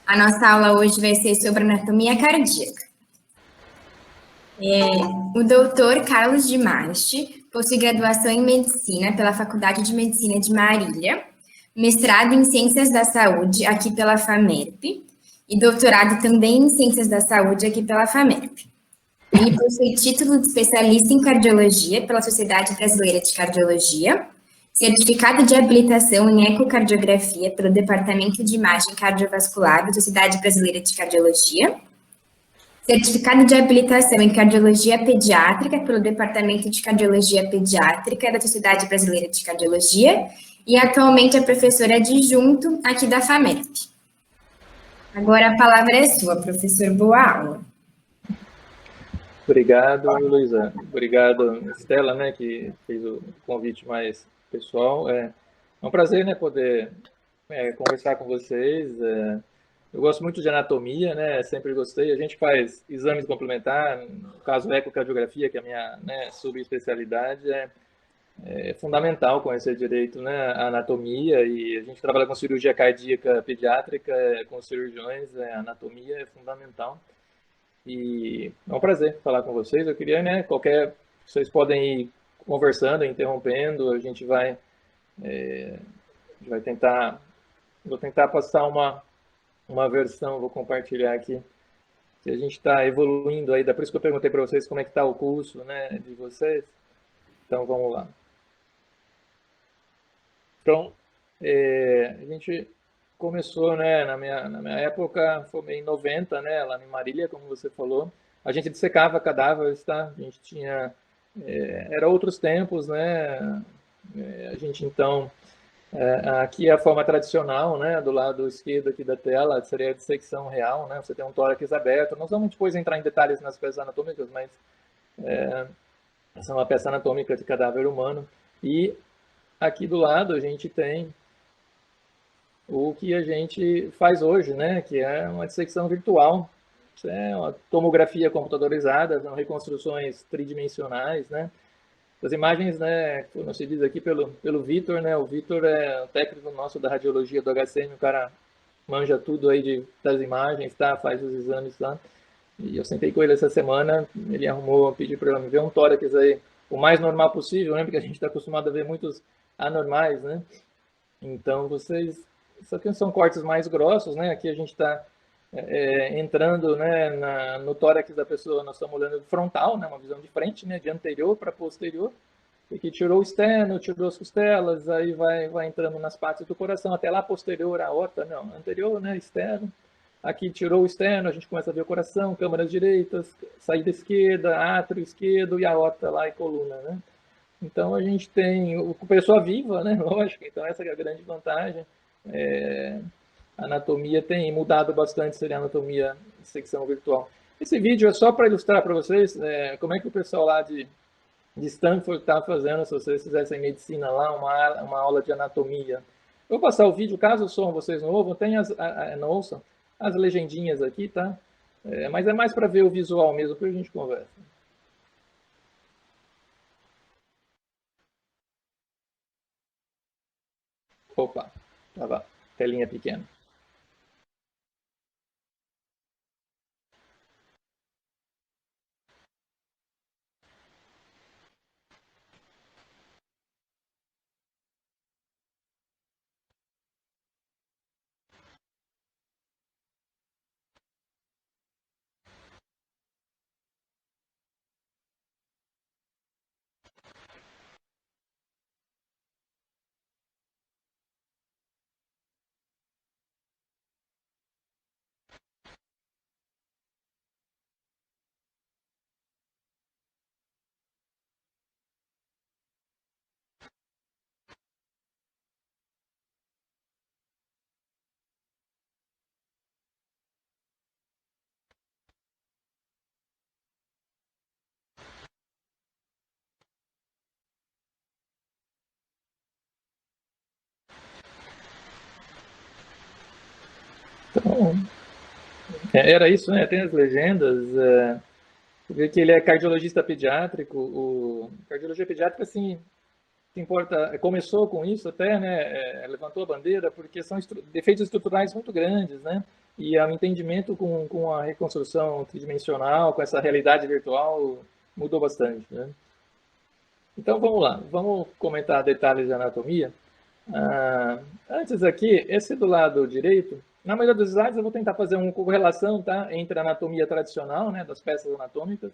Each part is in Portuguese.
A nossa aula hoje vai ser sobre anatomia cardíaca. O doutor Carlos Dimashi possui graduação em medicina pela Faculdade de Medicina de Marília, mestrado em Ciências da Saúde aqui pela FAMERP e doutorado também em Ciências da Saúde aqui pela FAMERP. Ele possui título de especialista em cardiologia pela Sociedade Brasileira de Cardiologia, certificado de habilitação em ecocardiografia pelo Departamento de Imagem Cardiovascular da Sociedade Brasileira de Cardiologia, certificado de habilitação em cardiologia pediátrica pelo Departamento de Cardiologia Pediátrica da Sociedade Brasileira de Cardiologia e atualmente é professor adjunto aqui da FAMERP. Agora a palavra é sua, professor. Boa aula. Obrigado, Luísa. Obrigado, Estela, né, que fez o convite mais pessoal. É um prazer, né, poder conversar com vocês. Eu gosto muito de anatomia, né, sempre gostei. A gente faz exames complementares, no caso, ecocardiografia, que é a minha, né, subespecialidade, é fundamental conhecer direito, né, a anatomia, e a gente trabalha com cirurgia cardíaca pediátrica, com cirurgiões, a anatomia é fundamental. E é um prazer falar com vocês. Eu queria, né, vocês podem ir conversando, interrompendo, a gente vai tentar, vou tentar passar uma versão, vou compartilhar aqui, que a gente está evoluindo aí, por isso que eu perguntei para vocês como é que está o curso, né, de vocês. Então, vamos lá. Então, a gente começou, né, na minha época, formei em 90, né, lá em Marília, como você falou. A gente dissecava cadáveres, tá? A gente tinha... era outros tempos, né? A gente, então... aqui é a forma tradicional, né, do lado esquerdo aqui da tela, seria a dissecção real, né? Você tem um tórax aberto. Nós vamos depois entrar em detalhes nas peças anatômicas, mas essa é uma peça anatômica de cadáver humano. E aqui do lado a gente tem o que a gente faz hoje, né, que é uma dissecção virtual. Isso é uma tomografia computadorizada, são reconstruções tridimensionais, né. As imagens, né, como se diz aqui pelo Vitor, né, o Vitor é um técnico nosso da radiologia do HCM, o cara manja tudo aí das imagens, tá, faz os exames lá. E eu sentei com ele essa semana, ele pediu para me ver um tórax aí, o mais normal possível, né, porque a gente está acostumado a ver muitos anormais, né. Então, isso aqui são cortes mais grossos, né? Aqui a gente está entrando, né, no tórax da pessoa, nós estamos olhando frontal, né, uma visão de frente, né, de anterior para posterior. Aqui tirou o externo, tirou as costelas, aí vai entrando nas partes do coração, até lá posterior, a aorta, não, anterior, né, externo. Aqui tirou o externo, a gente começa a ver o coração, câmaras direitas, saída esquerda, átrio esquerdo e a aorta lá e coluna, né? Então, a gente tem pessoa viva, né? Lógico, então essa é a grande vantagem. A anatomia tem mudado bastante, seria a anatomia de secção virtual. Esse vídeo é só para ilustrar para vocês como é que o pessoal lá de Stanford está fazendo, se vocês fizessem medicina lá, uma aula de anatomia. Eu vou passar o vídeo, caso o som vocês não ouçam, não ouçam as legendinhas aqui, tá? Mas é mais para ver o visual mesmo, depois a gente conversa. Opa, tava telinha pequena. Então, era isso, né? Tem as legendas. Você vê que ele é cardiologista pediátrico. Cardiologia pediátrica, assim, se importa, começou com isso até, né? Levantou a bandeira, porque são defeitos estruturais muito grandes, né? e o entendimento com a reconstrução tridimensional, com essa realidade virtual, mudou bastante, né? Então, vamos lá, vamos comentar detalhes de anatomia. Antes aqui, esse do lado direito, na maioria dos slides eu vou tentar fazer uma correlação, tá, entre a anatomia tradicional, né, das peças anatômicas.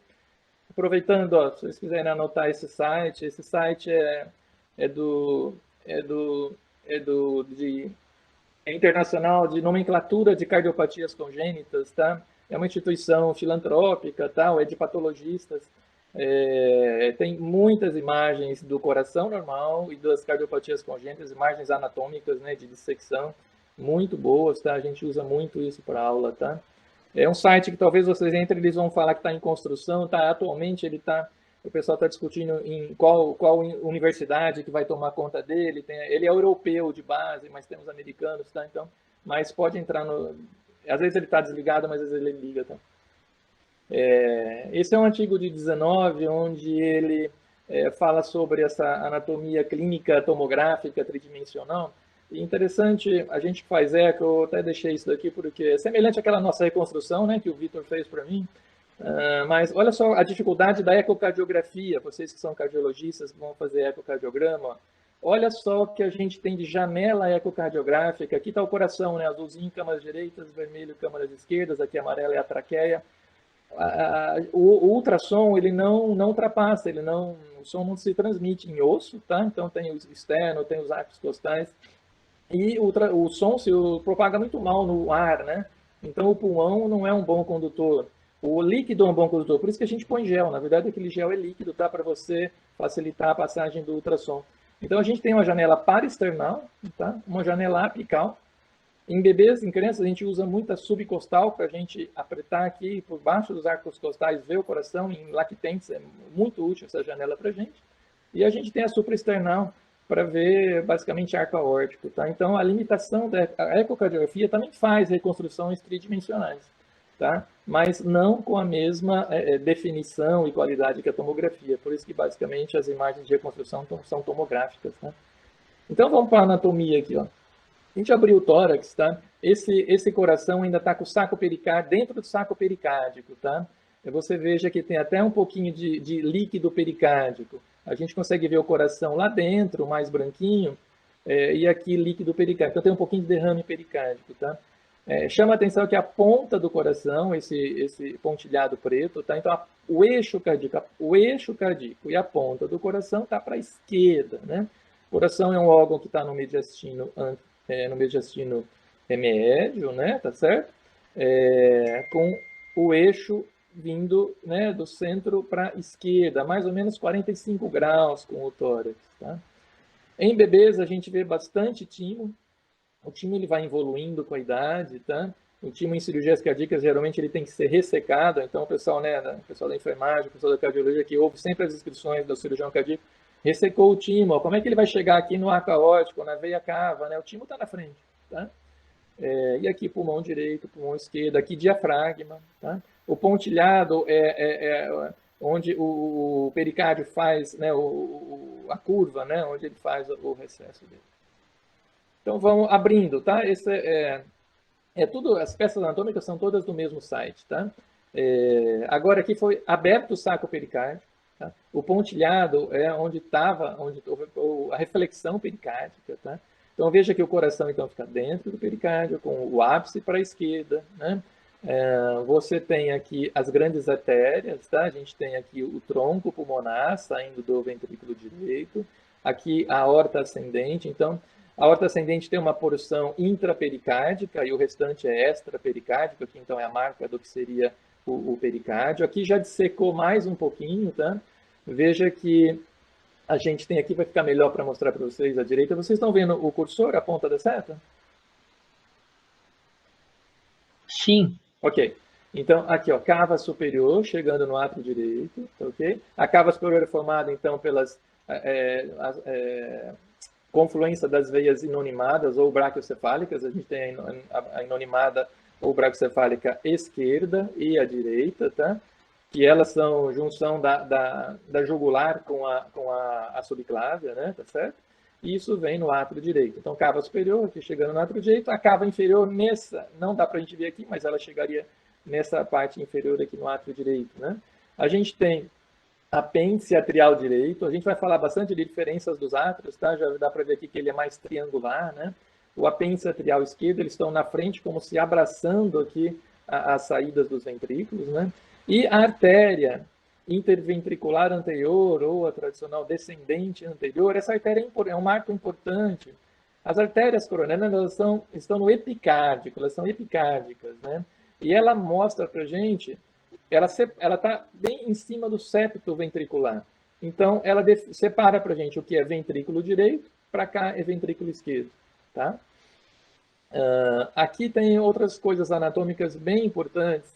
Aproveitando, ó, se vocês quiserem anotar esse site é internacional de nomenclatura de cardiopatias congênitas, tá? É uma instituição filantrópica, tal, é de patologistas. Tem muitas imagens do coração normal e das cardiopatias congênitas, imagens anatômicas, né, de dissecção, muito boas, tá? A gente usa muito isso para aula, tá? É um site que talvez vocês entrem, eles vão falar que está em construção, tá? Atualmente o pessoal está discutindo em qual universidade que vai tomar conta dele. Ele é europeu de base, mas temos americanos, tá? Então, mas pode entrar no... Às vezes ele está desligado, mas às vezes ele liga, tá? Esse é um artigo de 19, onde ele fala sobre essa anatomia clínica tomográfica tridimensional. E interessante, a gente faz eco, eu até deixei isso daqui porque é semelhante àquela nossa reconstrução, né, que o Vitor fez para mim. Mas olha só a dificuldade da ecocardiografia, vocês que são cardiologistas que vão fazer ecocardiograma. Olha só o que a gente tem de janela ecocardiográfica. Aqui está o coração, né, azulzinho, câmaras direitas, vermelho, câmaras esquerdas, aqui amarela é a traqueia. O ultrassom, ele não ultrapassa, o som não se transmite em osso, tá? Então tem o externo, tem os arcos costais, e o som se propaga muito mal no ar, né? Então o pulmão não é um bom condutor. O líquido é um bom condutor, por isso que a gente põe gel. Na verdade, aquele gel é líquido, tá? Para você facilitar a passagem do ultrassom. Então a gente tem uma janela parasternal, tá? Uma janela apical. Em bebês, em crianças, a gente usa muita subcostal para a gente apertar aqui por baixo dos arcos costais, ver o coração. Em lactentes é muito útil essa janela para a gente. E a gente tem a supraesternal para ver basicamente arco aórtico, tá? Então a limitação da ecocardiografia também faz reconstruções tridimensionais, tá? Mas não com a mesma definição e qualidade que a tomografia. Por isso que basicamente as imagens de reconstrução são tomográficas, tá? Então vamos para a anatomia aqui, ó. A gente abriu o tórax, tá? Esse coração ainda está com o saco pericárdico, dentro do saco pericárdico, tá? Você veja que tem até um pouquinho de líquido pericárdico. A gente consegue ver o coração lá dentro, mais branquinho, e aqui líquido pericárdico. Então tem um pouquinho de derrame pericárdico, tá? Chama a atenção que a ponta do coração, esse pontilhado preto, tá? Então o eixo cardíaco e a ponta do coração está para a esquerda, né? O coração é um órgão que está no mediastino médio, né, tá certo? Com o eixo vindo, né, do centro para a esquerda, mais ou menos 45 graus com o tórax, tá? Em bebês a gente vê bastante timo. O timo ele vai evoluindo com a idade, tá? O timo em cirurgias cardíacas geralmente ele tem que ser ressecado, então o pessoal, né, o pessoal da enfermagem, o pessoal da cardiologia que ouve sempre as inscrições do cirurgião cardíaco, ressecou o timo, ó, como é que ele vai chegar aqui no arco aórtico, na veia cava, né? O timo está na frente, tá? E aqui pulmão direito, pulmão esquerdo, aqui diafragma, tá? O pontilhado onde o pericárdio faz, né, a curva, né, onde ele faz o recesso dele. Então vamos abrindo, tá? Esse tudo, as peças anatômicas são todas do mesmo site, tá? Agora aqui foi aberto o saco pericárdio. Tá? O pontilhado é onde estava a reflexão pericárdica. Tá? Então veja que o coração então fica dentro do pericárdio, com o ápice para a esquerda. Né? Você tem aqui as grandes artérias, tá? A gente tem aqui o tronco pulmonar saindo do ventrículo direito, aqui a aorta ascendente. Então a aorta ascendente tem uma porção intrapericárdica e o restante é extrapericárdico, aqui então é a marca do que seria o pericárdio. Aqui já dissecou mais um pouquinho, tá? Veja que a gente tem aqui, vai ficar melhor para mostrar para vocês à direita. Vocês estão vendo o cursor, a ponta da seta? Sim. Ok. Então, aqui, ó, cava superior, chegando no átrio direito, tá ok? A cava superior é formada, então, pelas confluência das veias inonimadas ou braquiocefálicas. A gente tem a inonimada ou braquiocefálica esquerda e a direita, tá? Que elas são junção da jugular com a subclávia, né? Tá certo? e isso vem no átrio direito. Então, cava superior, aqui chegando no átrio direito, a cava inferior nessa, não dá para a gente ver aqui, mas ela chegaria nessa parte inferior aqui no átrio direito, né? A gente tem apêndice atrial direito, a gente vai falar bastante de diferenças dos átrios, tá? Já dá para ver aqui que ele é mais triangular, né? O apêndice atrial esquerdo, eles estão na frente como se abraçando aqui as saídas dos ventrículos, né? E a artéria interventricular anterior, ou a tradicional descendente anterior, essa artéria é um marco importante. As artérias coronárias, elas estão no epicárdico, elas são epicárdicas, né? E ela mostra para a gente, ela está bem em cima do septo ventricular. Então, ela separa para a gente o que é ventrículo direito, para cá é ventrículo esquerdo, tá? Aqui tem outras coisas anatômicas bem importantes.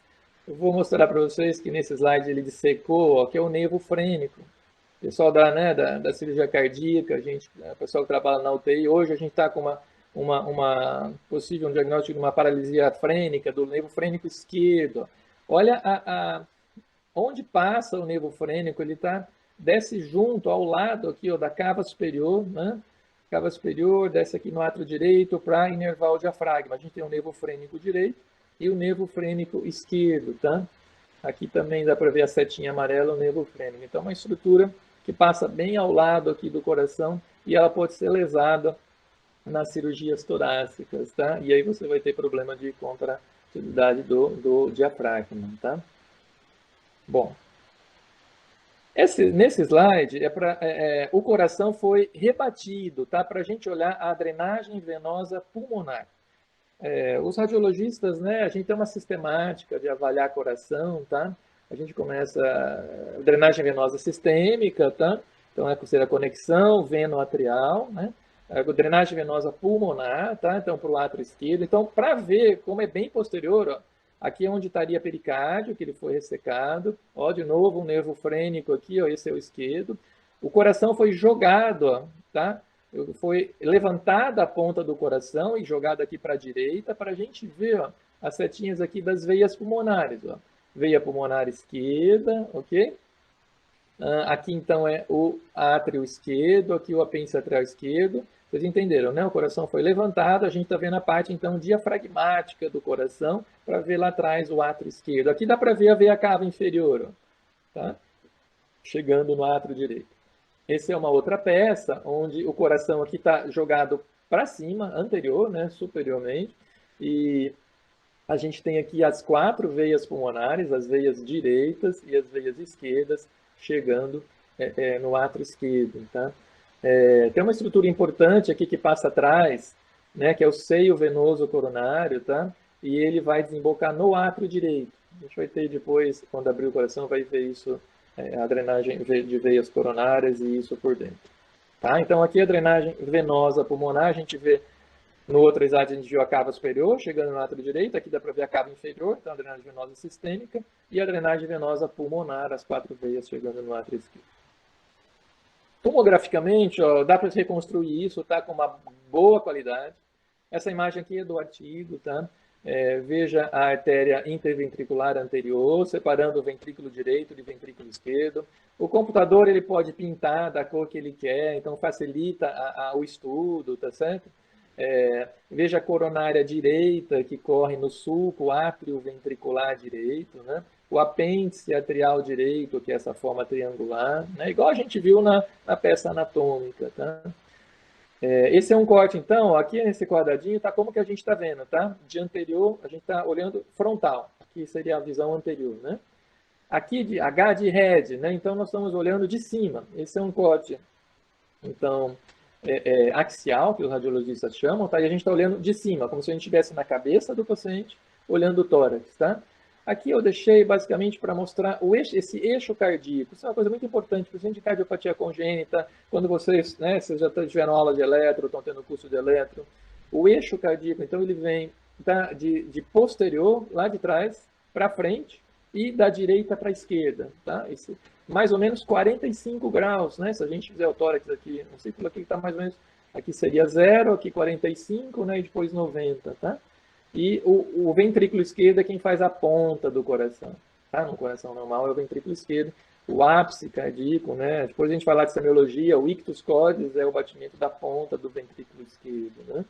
Eu vou mostrar para vocês que nesse slide ele dissecou, ó, que é o nervo frênico. O pessoal da cirurgia cardíaca, o pessoal que trabalha na UTI, hoje a gente está com uma possível diagnóstico de uma paralisia frênica, do nervo frênico esquerdo. Olha onde passa o nervo frênico, ele desce junto, ao lado aqui, ó, da cava superior, né? Cava superior, desce aqui no átrio direito para inervar o diafragma. A gente tem o nervo frênico direito e o nervo frênico esquerdo, tá? Aqui também dá para ver a setinha amarela, o nervo frênico. Então, é uma estrutura que passa bem ao lado aqui do coração e ela pode ser lesada nas cirurgias torácicas, tá? E aí você vai ter problema de contratividade do diafragma, tá? Bom, nesse slide, o coração foi rebatido, tá? Para a gente olhar a drenagem venosa pulmonar. Os radiologistas, né, a gente tem uma sistemática de avaliar coração, tá? A gente começa a drenagem venosa sistêmica, tá? Então, seria a conexão veno-atrial, né? A drenagem venosa pulmonar, tá? Então, para o átrio esquerdo. Então, para ver como é bem posterior, ó, aqui é onde estaria pericárdio, que ele foi ressecado. Ó, de novo, um nervo frênico aqui, ó, esse é o esquerdo. O coração foi jogado, ó, tá? Foi levantada a ponta do coração e jogada aqui para a direita, para a gente ver, ó, as setinhas aqui das veias pulmonares, ó. Veia pulmonar esquerda, ok? Aqui, então, é o átrio esquerdo, aqui o apêndice atrial esquerdo. Vocês entenderam, né? O coração foi levantado, a gente está vendo a parte, então, diafragmática do coração, para ver lá atrás o átrio esquerdo. Aqui dá para ver a veia cava inferior, ó, tá? Chegando no átrio direito. Essa é uma outra peça, onde o coração aqui está jogado para cima, anterior, né? Superiormente, e a gente tem aqui as 4 veias pulmonares, as veias direitas e as veias esquerdas, chegando no átrio esquerdo, tá? Tem uma estrutura importante aqui que passa atrás, né, que é o seio venoso coronário, tá? E ele vai desembocar no átrio direito. A gente vai ter depois, quando abrir o coração, vai ver isso, a drenagem de veias coronárias e isso por dentro. Tá? Então, aqui a drenagem venosa pulmonar, a gente vê no outro slide, a gente viu a cava superior, chegando no átrio direito, aqui dá para ver a cava inferior, então a drenagem venosa sistêmica, e a drenagem venosa pulmonar, as 4 veias chegando no átrio esquerdo. Tomograficamente, ó, dá para reconstruir isso, tá? Com uma boa qualidade. Essa imagem aqui é do artigo, tá? Veja a artéria interventricular anterior, separando o ventrículo direito de ventrículo esquerdo. O computador ele pode pintar da cor que ele quer, então facilita o estudo, tá certo? Veja a coronária direita, que corre no sulco átrio ventricular direito, né? O apêndice atrial direito, que é essa forma triangular, né? Igual a gente viu na peça anatômica, tá? Esse é um corte, então, aqui nesse quadradinho, tá como que a gente está vendo, tá? De anterior, a gente está olhando frontal, aqui seria a visão anterior, né? Aqui de H de head, né? Então nós estamos olhando de cima. Esse é um corte, então, axial, que os radiologistas chamam, tá? E a gente está olhando de cima, como se a gente estivesse na cabeça do paciente, olhando o tórax, tá? Aqui eu deixei basicamente para mostrar esse eixo cardíaco. Isso é uma coisa muito importante, paciente de cardiopatia congênita, quando vocês já tiveram aula de eletro, estão tendo curso de eletro. O eixo cardíaco, então, ele vem de posterior, lá de trás, para frente, e da direita para a esquerda, tá? Esse, mais ou menos 45 graus, né? Se a gente fizer o tórax aqui, um círculo aqui que está mais ou menos, aqui seria 0, aqui 45, né? E depois 90, tá? E o ventrículo esquerdo é quem faz a ponta do coração, tá? No coração normal é o ventrículo esquerdo, o ápice cardíaco, né? Depois a gente falar de semiologia, o ictus cordis é o batimento da ponta do ventrículo esquerdo, né?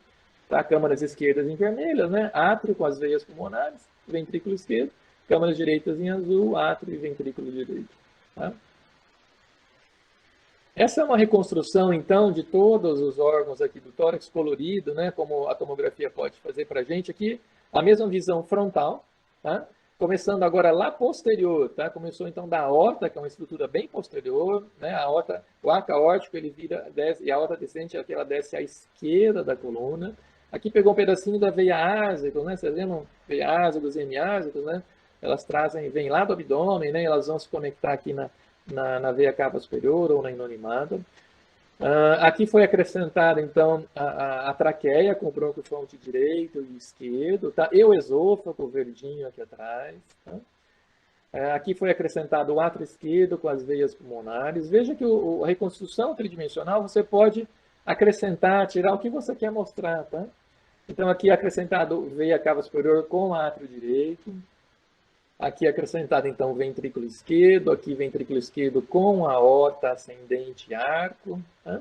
Tá? Câmaras esquerdas em vermelhas, né? Átrio com as veias pulmonares, ventrículo esquerdo, câmaras direitas em azul, átrio e ventrículo direito. Tá? Essa é uma reconstrução, então, de todos os órgãos aqui do tórax colorido, né? Como a tomografia pode fazer para a gente aqui. A mesma visão frontal, tá? Começando agora lá posterior, tá? Começou então da aorta, que é uma estrutura bem posterior, né? A aorta, o arco aórtico, ele vira, desce, e a aorta descente é que ela desce à esquerda da coluna. Aqui pegou um pedacinho da veia ásica, né? Vocês lembram? Veia ásica, hemiásicos, né? Elas trazem, vêm lá do abdômen, né? Elas vão se conectar aqui na veia cava superior ou na inonimada. Aqui foi acrescentada, então, a traqueia com o bronquiofonte direito e esquerdo, tá? E o esôfago, verdinho aqui atrás. Tá? Aqui foi acrescentado o átrio esquerdo com as veias pulmonares. Veja que a reconstrução tridimensional você pode acrescentar, tirar o que você quer mostrar. Tá? Então, aqui é acrescentado veia cava superior com átrio direito. Aqui acrescentado, então, ventrículo esquerdo, aqui ventrículo esquerdo com a aorta ascendente arco. Tá?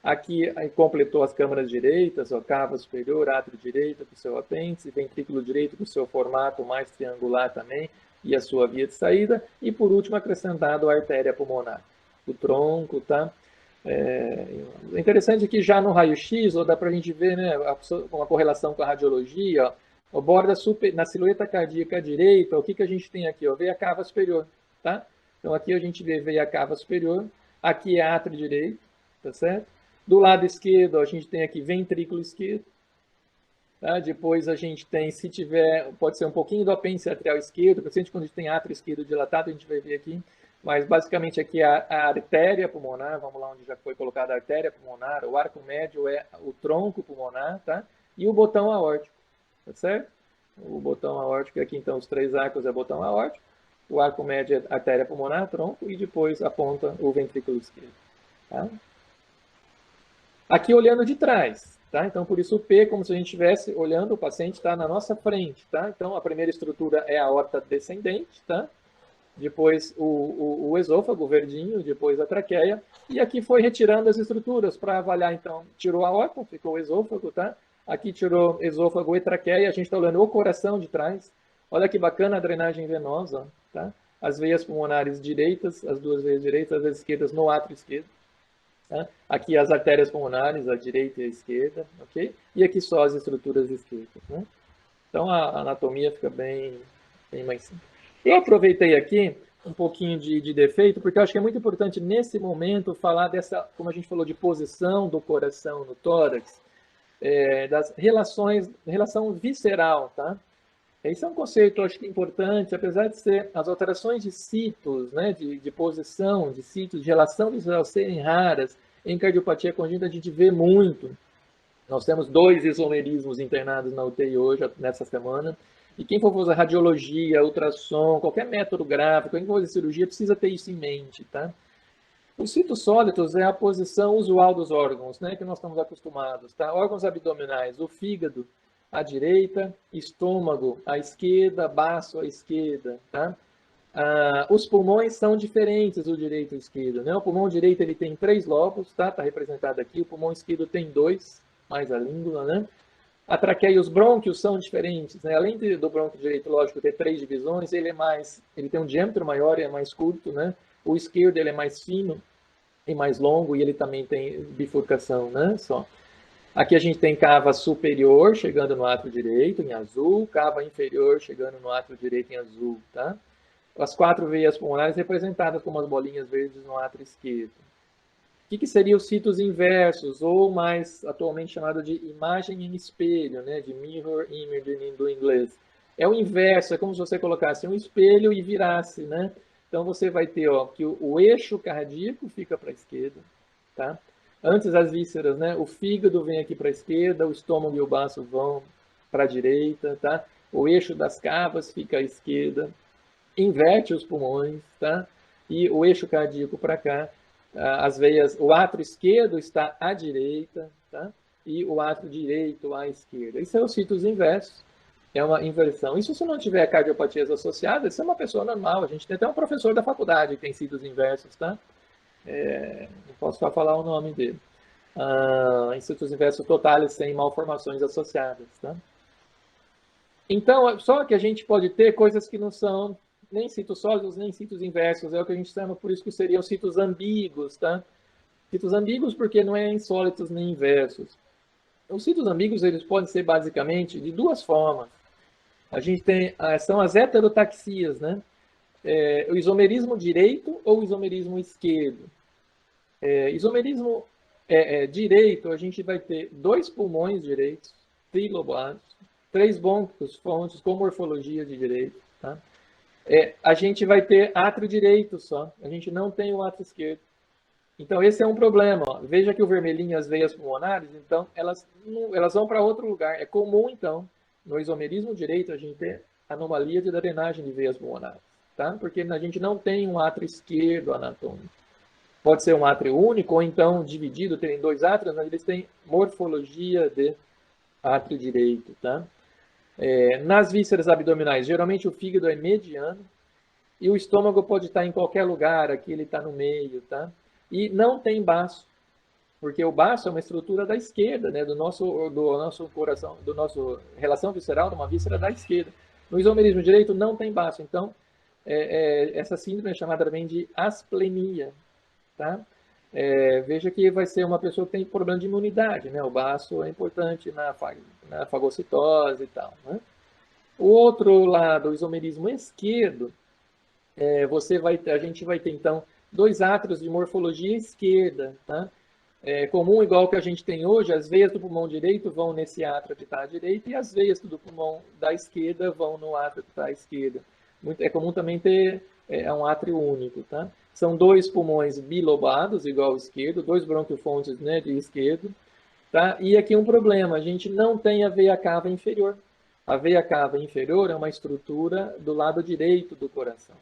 Aqui completou as câmaras direitas, ó, cava superior, átrio direito com o seu apêndice, ventrículo direito com o seu formato mais triangular também, e a sua via de saída. E, por último, acrescentado a artéria pulmonar, o tronco, tá? É interessante que já no raio-x, dá para a gente ver, né, uma correlação com a radiologia, ó, o borda super, na silhueta cardíaca direita, o que a gente tem aqui? Ó, veia cava superior, tá? Então aqui a gente vê veia cava superior, aqui é átrio direito, tá certo? Do lado esquerdo, a gente tem aqui ventrículo esquerdo, tá? Depois a gente tem, se tiver, pode ser um pouquinho do apêndice atrial esquerdo, principalmente quando a gente tem átrio esquerdo dilatado, a gente vai ver aqui, mas basicamente aqui é a artéria pulmonar, vamos lá onde já foi colocada a artéria pulmonar, o arco médio é o tronco pulmonar, tá? E o botão aórtico. Tá certo? O botão aórtico, aqui então os três arcos é o botão aórtico, o arco médio é artéria pulmonar, tronco, e depois aponta o ventrículo esquerdo. Tá? Aqui olhando de trás, tá? Então por isso o P, como se a gente estivesse olhando, o paciente está na nossa frente, tá? Então a primeira estrutura é a aorta descendente, tá? Depois o esôfago, o verdinho, depois a traqueia, e aqui foi retirando as estruturas para avaliar, então, tirou a aorta, ficou o esôfago, tá? Aqui tirou esôfago e traqueia, a gente está olhando o coração de trás. Olha que bacana a drenagem venosa, tá? As veias pulmonares direitas, as duas veias direitas, as esquerdas no átrio esquerdo. Tá? Aqui as artérias pulmonares, a direita e a esquerda, ok? E aqui só as estruturas esquerdas, né? Então a anatomia fica bem mais simples. Eu aproveitei aqui um pouquinho de defeito, porque eu acho que é muito importante nesse momento falar dessa, como a gente falou, de posição do coração no tórax, das relações, relação visceral, tá? Esse é um conceito, eu acho que importante, apesar de ser as alterações de sítios, né, de posição, de sítios, de relação visceral serem raras, em cardiopatia congênita a gente vê muito. Nós temos 2 isomerismos internados na UTI hoje, nessa semana, e quem for fazer radiologia, ultrassom, qualquer método gráfico, quem for fazer cirurgia, precisa ter isso em mente, tá? Os sítios sólidos é a posição usual dos órgãos, né, que nós estamos acostumados, tá? Órgãos abdominais, o fígado à direita, estômago à esquerda, baço à esquerda, tá? Os pulmões são diferentes, o direito e o esquerdo, né? O pulmão direito ele tem 3 lobos, tá? Tá representado aqui. O pulmão esquerdo tem 2, mais a língula, né? A traqueia e os brônquios são diferentes, né? Além do brônquio direito, lógico, ter 3 divisões, ele tem um diâmetro maior e é mais curto, né? O esquerdo ele é mais fino e mais longo e ele também tem bifurcação, né? Só. Aqui a gente tem cava superior chegando no átrio direito em azul, cava inferior chegando no átrio direito em azul, tá? As 4 veias pulmonares representadas como as bolinhas verdes no átrio esquerdo. O que seriam os sítios inversos, ou mais atualmente chamado de imagem em espelho, né? De mirror imaging do inglês? É o inverso, é como se você colocasse um espelho e virasse, né? Então você vai ter, ó, que o eixo cardíaco fica para a esquerda, tá? Antes as vísceras, né? O fígado vem aqui para a esquerda, o estômago e o baço vão para a direita, tá? O eixo das cavas fica à esquerda, inverte os pulmões, tá? E o eixo cardíaco para cá, as veias, o átrio esquerdo está à direita, tá? E o átrio direito à esquerda. Isso é os sítios inversos. É uma inversão. Isso se não tiver cardiopatias associadas, isso é uma pessoa normal. A gente tem até um professor da faculdade que tem sítios inversos, tá? Não posso só falar o nome dele. Sítios inversos totais sem malformações associadas, tá? Então, só que a gente pode ter coisas que não são nem sítios sólidos, nem sítios inversos. É o que a gente chama, por isso que seriam sítios ambíguos, tá? Sítios ambíguos porque não é insólitos nem inversos. Os sítios ambíguos, eles podem ser basicamente de duas formas. A gente tem, são as heterotaxias, né? O isomerismo direito ou o isomerismo esquerdo. Isomerismo direito, a gente vai ter 2 pulmões direitos, trilobados, 3 brônquios fontes com morfologia de direito, tá? A gente vai ter átrio direito só, a gente não tem o átrio esquerdo. Então, esse é um problema. Ó. Veja que o vermelhinho, as veias pulmonares, então, elas vão para outro lugar. É comum, então, no isomerismo direito, a gente ter anomalia de drenagem de veias pulmonares, tá? Porque a gente não tem um átrio esquerdo anatômico. Pode ser um átrio único, ou então dividido, tem 2 átrios, mas eles têm morfologia de átrio direito, tá? Nas vísceras abdominais, geralmente o fígado é mediano, e o estômago pode estar em qualquer lugar, aqui ele está no meio, tá? E não tem baço, porque o baço é uma estrutura da esquerda, né? do nosso coração, do nosso relação visceral, de uma víscera da esquerda. No isomerismo direito não tem baço, então essa síndrome é chamada também de asplenia, tá? Veja que vai ser uma pessoa que tem problema de imunidade, né? O baço é importante na fagocitose e tal, né? O outro lado, o isomerismo esquerdo, a gente vai ter então 2 átrios de morfologia esquerda, tá? Comum, igual que a gente tem hoje, as veias do pulmão direito vão nesse átrio que está à direita e as veias do pulmão da esquerda vão no átrio que está à esquerda. É comum também ter um átrio único, tá? São 2 pulmões bilobados, igual ao esquerdo, 2 bronquiofontes, né, de esquerdo, tá? E aqui um problema, a gente não tem a veia cava inferior. A veia cava inferior é uma estrutura do lado direito do coração.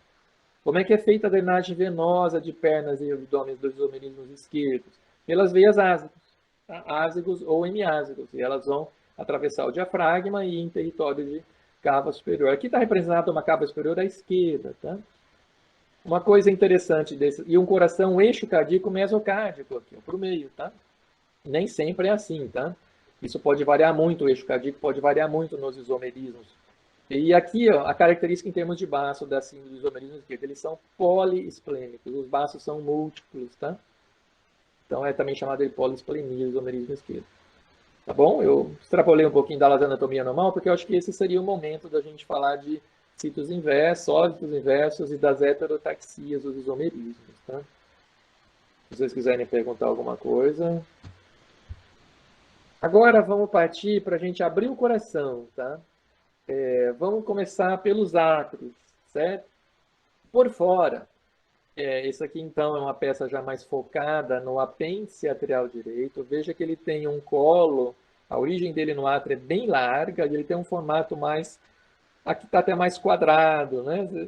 Como é que é feita a drenagem venosa de pernas e abdômen dos isomerismos esquerdos? Pelas veias ásicos, tá? Ásicos ou hemiásicos, e elas vão atravessar o diafragma e ir em território de cava superior. Aqui está representada uma cava superior à esquerda, tá? Uma coisa interessante desse, e um coração eixo cardíaco mesocárdico aqui, para o meio, tá? Nem sempre é assim, tá? Isso pode variar muito, o eixo cardíaco pode variar muito nos isomerismos. E aqui, ó, a característica em termos de baço da síndrome do isomerismo esquerdo, eles são poliesplênicos, os baços são múltiplos, tá? Então é também chamado de poliesplenia, isomerismo esquerdo. Tá bom? Eu extrapolei um pouquinho da anatomia normal, porque eu acho que esse seria o momento da gente falar de sítios inversos, sólidos inversos e das heterotaxias, os isomerismos, tá? Se vocês quiserem perguntar alguma coisa. Agora vamos partir para a gente abrir o coração, tá? Vamos começar pelos átrios, certo? Por fora, esse aqui então é uma peça já mais focada no apêndice atrial direito. Veja que ele tem um colo, a origem dele no átrio é bem larga, e ele tem um formato mais, aqui está até mais quadrado, né?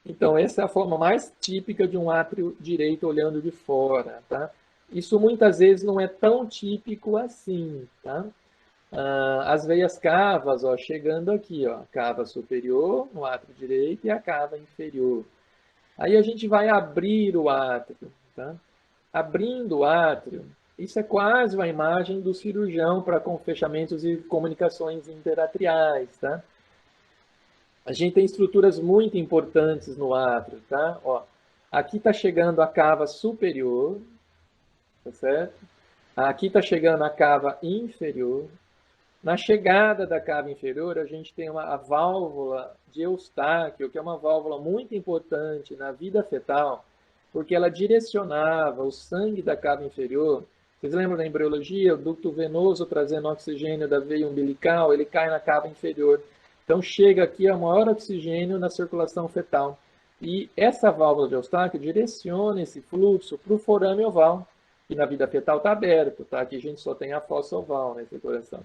Então essa é a forma mais típica de um átrio direito olhando de fora, tá? Isso muitas vezes não é tão típico assim, tá? As veias cavas, ó, chegando aqui, ó, cava superior no átrio direito e a cava inferior. Aí a gente vai abrir o átrio, tá? Abrindo o átrio, isso é quase uma imagem do cirurgião para com fechamentos e comunicações interatriais, tá? A gente tem estruturas muito importantes no átrio, tá? Ó, aqui está chegando a cava superior, tá certo? Aqui está chegando a cava inferior. Na chegada da cava inferior, a gente tem a válvula de Eustáquio, que é uma válvula muito importante na vida fetal, porque ela direcionava o sangue da cava inferior. Vocês lembram da embriologia? O ducto venoso trazendo oxigênio da veia umbilical, ele cai na cava inferior. Então chega aqui a maior oxigênio na circulação fetal. E essa válvula de Eustáquio direciona esse fluxo para o forame oval, que na vida fetal está aberto, tá? Aqui a gente só tem a fossa oval nesse coração.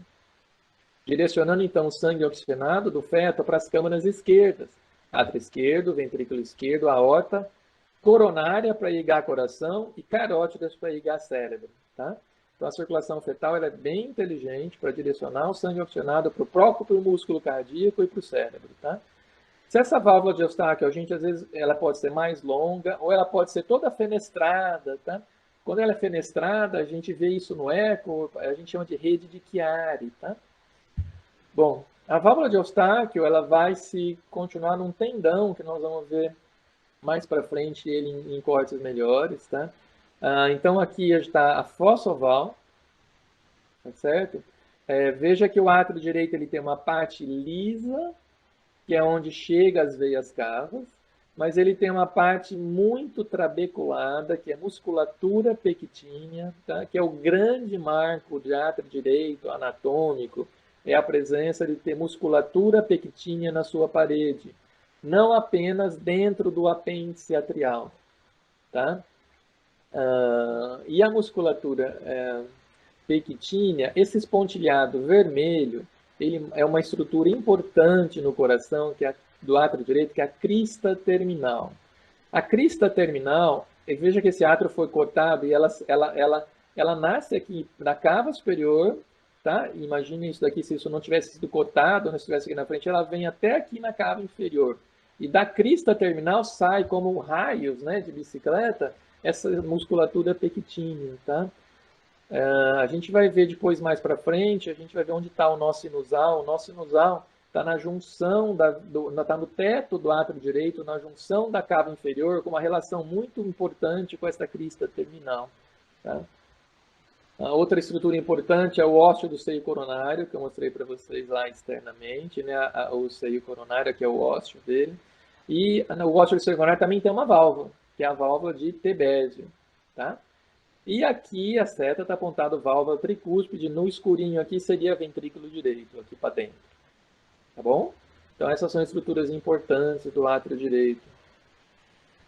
Direcionando então o sangue oxigenado do feto para as câmaras esquerdas, átrio esquerdo, ventrículo esquerdo, aorta, coronária para irrigar coração e carótidas para irrigar cérebro, tá? Então, a circulação fetal ela é bem inteligente para direcionar o sangue oxigenado para o próprio músculo cardíaco e para o cérebro, tá? Se essa válvula de Eustáquio, a gente às vezes ela pode ser mais longa ou ela pode ser toda fenestrada, tá? Quando ela é fenestrada, a gente vê isso no eco, a gente chama de rede de Chiari, tá? Bom, a válvula de Eustáquio, ela vai se continuar num tendão, que nós vamos ver mais para frente ele em cortes melhores, tá? Então aqui está a fossa oval, tá certo? Veja que o átrio direito ele tem uma parte lisa, que é onde chega as veias cavas, mas ele tem uma parte muito trabeculada, que é musculatura pectínea, tá? Que é o grande marco de átrio direito anatômico, é a presença de ter musculatura pectínea na sua parede, não apenas dentro do apêndice atrial, tá? E a musculatura pectínea, esse espontilhado vermelho, ele é uma estrutura importante no coração, que é do átrio direito, que é a crista terminal. A crista terminal, veja que esse átrio foi cortado e ela nasce aqui na cava superior, tá? Imagine isso daqui, se isso não tivesse sido cortado, não estivesse aqui na frente, ela vem até aqui na cava inferior. E da crista terminal sai como raios, né, de bicicleta, essa musculatura pectínea, tá? A gente vai ver depois mais para frente, a gente vai ver onde está o nó sinusal. O nó sinusal está na junção, está no teto do átrio direito, na junção da cava inferior, com uma relação muito importante com esta crista terminal. Tá? A outra estrutura importante é o ósseo do seio coronário, que eu mostrei para vocês lá externamente, né? O seio coronário, aqui é o ósseo dele. E o ósseo do seio coronário também tem uma válvula, que é a válvula de Tebésio. Tá? E aqui a seta está apontado válvula tricúspide, no escurinho aqui seria ventrículo direito, aqui para dentro. Tá bom? Então essas são estruturas importantes do átrio direito.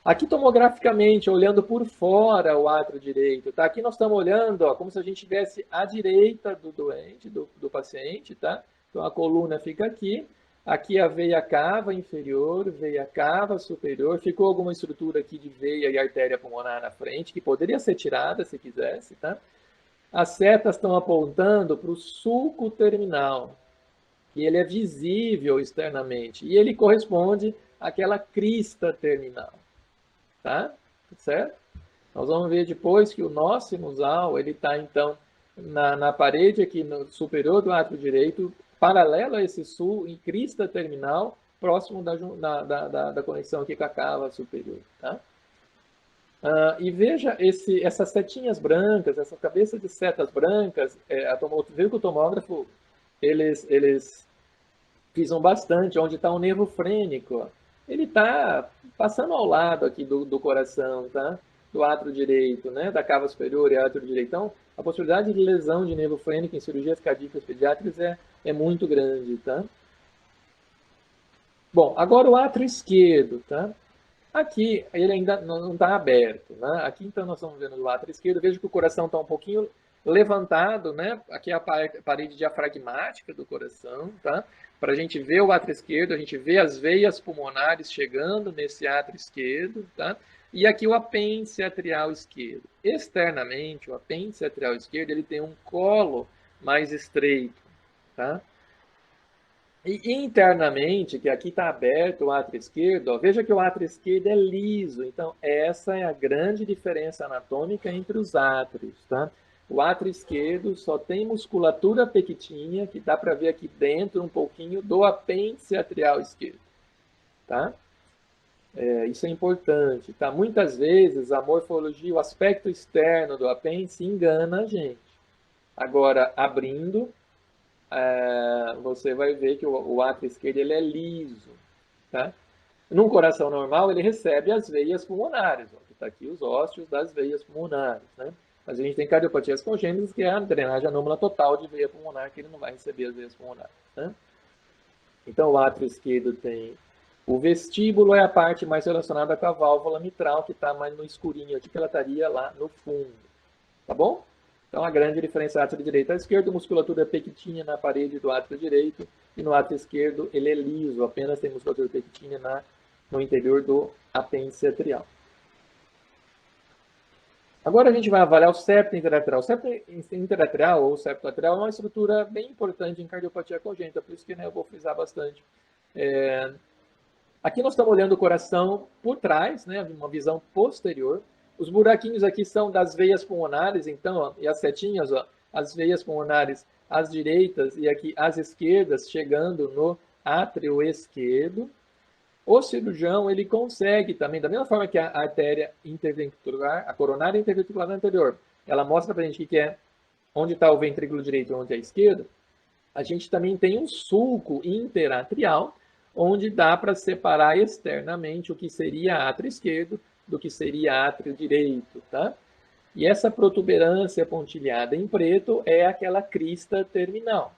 Aqui tomograficamente, olhando por fora o átrio direito, tá? Aqui nós estamos olhando, ó, como se a gente estivesse à direita do doente, do paciente, tá? Então a coluna fica aqui. Aqui a veia cava inferior, veia cava superior. Ficou alguma estrutura aqui de veia e artéria pulmonar na frente, que poderia ser tirada se quisesse, tá? As setas estão apontando para o sulco terminal, que ele é visível externamente. E ele corresponde àquela crista terminal, tá? Certo? Nós vamos ver depois que o nó sinusal, ele está, então, na parede aqui no superior do átrio direito, paralelo a esse sul, em crista terminal, próximo da conexão aqui com a cava superior. Tá? E veja essas setinhas brancas, essa cabeça de setas brancas, viu que o tomógrafo, eles pisam bastante, onde está o nervo frênico. Ó. Ele está passando ao lado aqui do coração, tá? Do átrio direito, né? Da cava superior e átrio direito. Então, a possibilidade de lesão de nervo frênico em cirurgias cardíacas pediátricas é muito grande, tá? Bom, agora o átrio esquerdo, tá? Aqui ele ainda não está aberto, né? Aqui então nós estamos vendo o átrio esquerdo. Veja que o coração está um pouquinho levantado, né? Aqui é a parede diafragmática do coração, tá? Para a gente ver o átrio esquerdo, a gente vê as veias pulmonares chegando nesse átrio esquerdo, tá? E aqui o apêndice atrial esquerdo. Externamente, o apêndice atrial esquerdo ele tem um colo mais estreito, tá? E internamente, que aqui está aberto o átrio esquerdo, ó, veja que o átrio esquerdo é liso. Então, essa é a grande diferença anatômica entre os átrios, tá? O átrio esquerdo só tem musculatura pectínea, que dá para ver aqui dentro um pouquinho do apêndice atrial esquerdo, tá? Isso é importante, tá? Muitas vezes a morfologia, o aspecto externo do apêndice engana a gente. Agora, abrindo, você vai ver que o átrio esquerdo ele é liso, tá? Num coração normal, ele recebe as veias pulmonares, ó, que está aqui os ósseos das veias pulmonares, né? Mas a gente tem cardiopatias congênitas, que é a drenagem anômala total de veia pulmonar, que ele não vai receber as veias pulmonares, né? Então, o átrio esquerdo tem... O vestíbulo é a parte mais relacionada com a válvula mitral, que está mais no escurinho aqui, que ela estaria lá no fundo, tá bom? Então, a grande diferença átrio direito à esquerda, musculatura pectínea na parede do átrio direito, e no átrio esquerdo ele é liso, apenas tem musculatura pectínea no interior do apêndice atrial. Agora a gente vai avaliar o septo interatrial. O septo interatrial ou septo lateral é uma estrutura bem importante em cardiopatia congênita, por isso que, né, eu vou frisar bastante. Aqui nós estamos olhando o coração por trás, né, uma visão posterior. Os buraquinhos aqui são das veias pulmonares, então, ó, e as setinhas, ó, as veias pulmonares às direitas e aqui às esquerdas, chegando no átrio esquerdo. O cirurgião, ele consegue também, da mesma forma que a artéria interventricular, a coronária interventricular anterior, ela mostra para a gente que é onde está o ventrículo direito e onde é a esquerda, a gente também tem um sulco interatrial, onde dá para separar externamente o que seria átrio esquerdo do que seria átrio direito, tá? E essa protuberância pontilhada em preto é aquela crista terminal.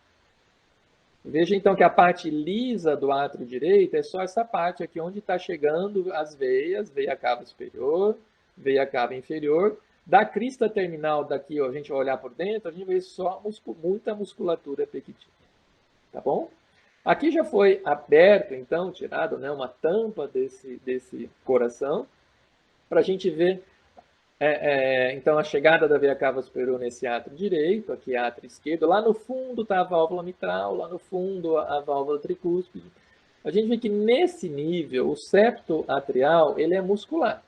Veja então que a parte lisa do átrio direito é só essa parte aqui onde está chegando as veias, veia cava superior, veia cava inferior. Da crista terminal daqui, ó, a gente vai olhar por dentro, a gente vê só muita musculatura pequitina. Tá bom? Aqui já foi aberto, então, tirado, né, uma tampa desse coração, para a gente ver, então, a chegada da veia cava superior nesse átrio direito, aqui átrio esquerdo. Lá no fundo está a válvula mitral, lá no fundo a válvula tricúspide. A gente vê que nesse nível, o septo atrial, ele é muscular.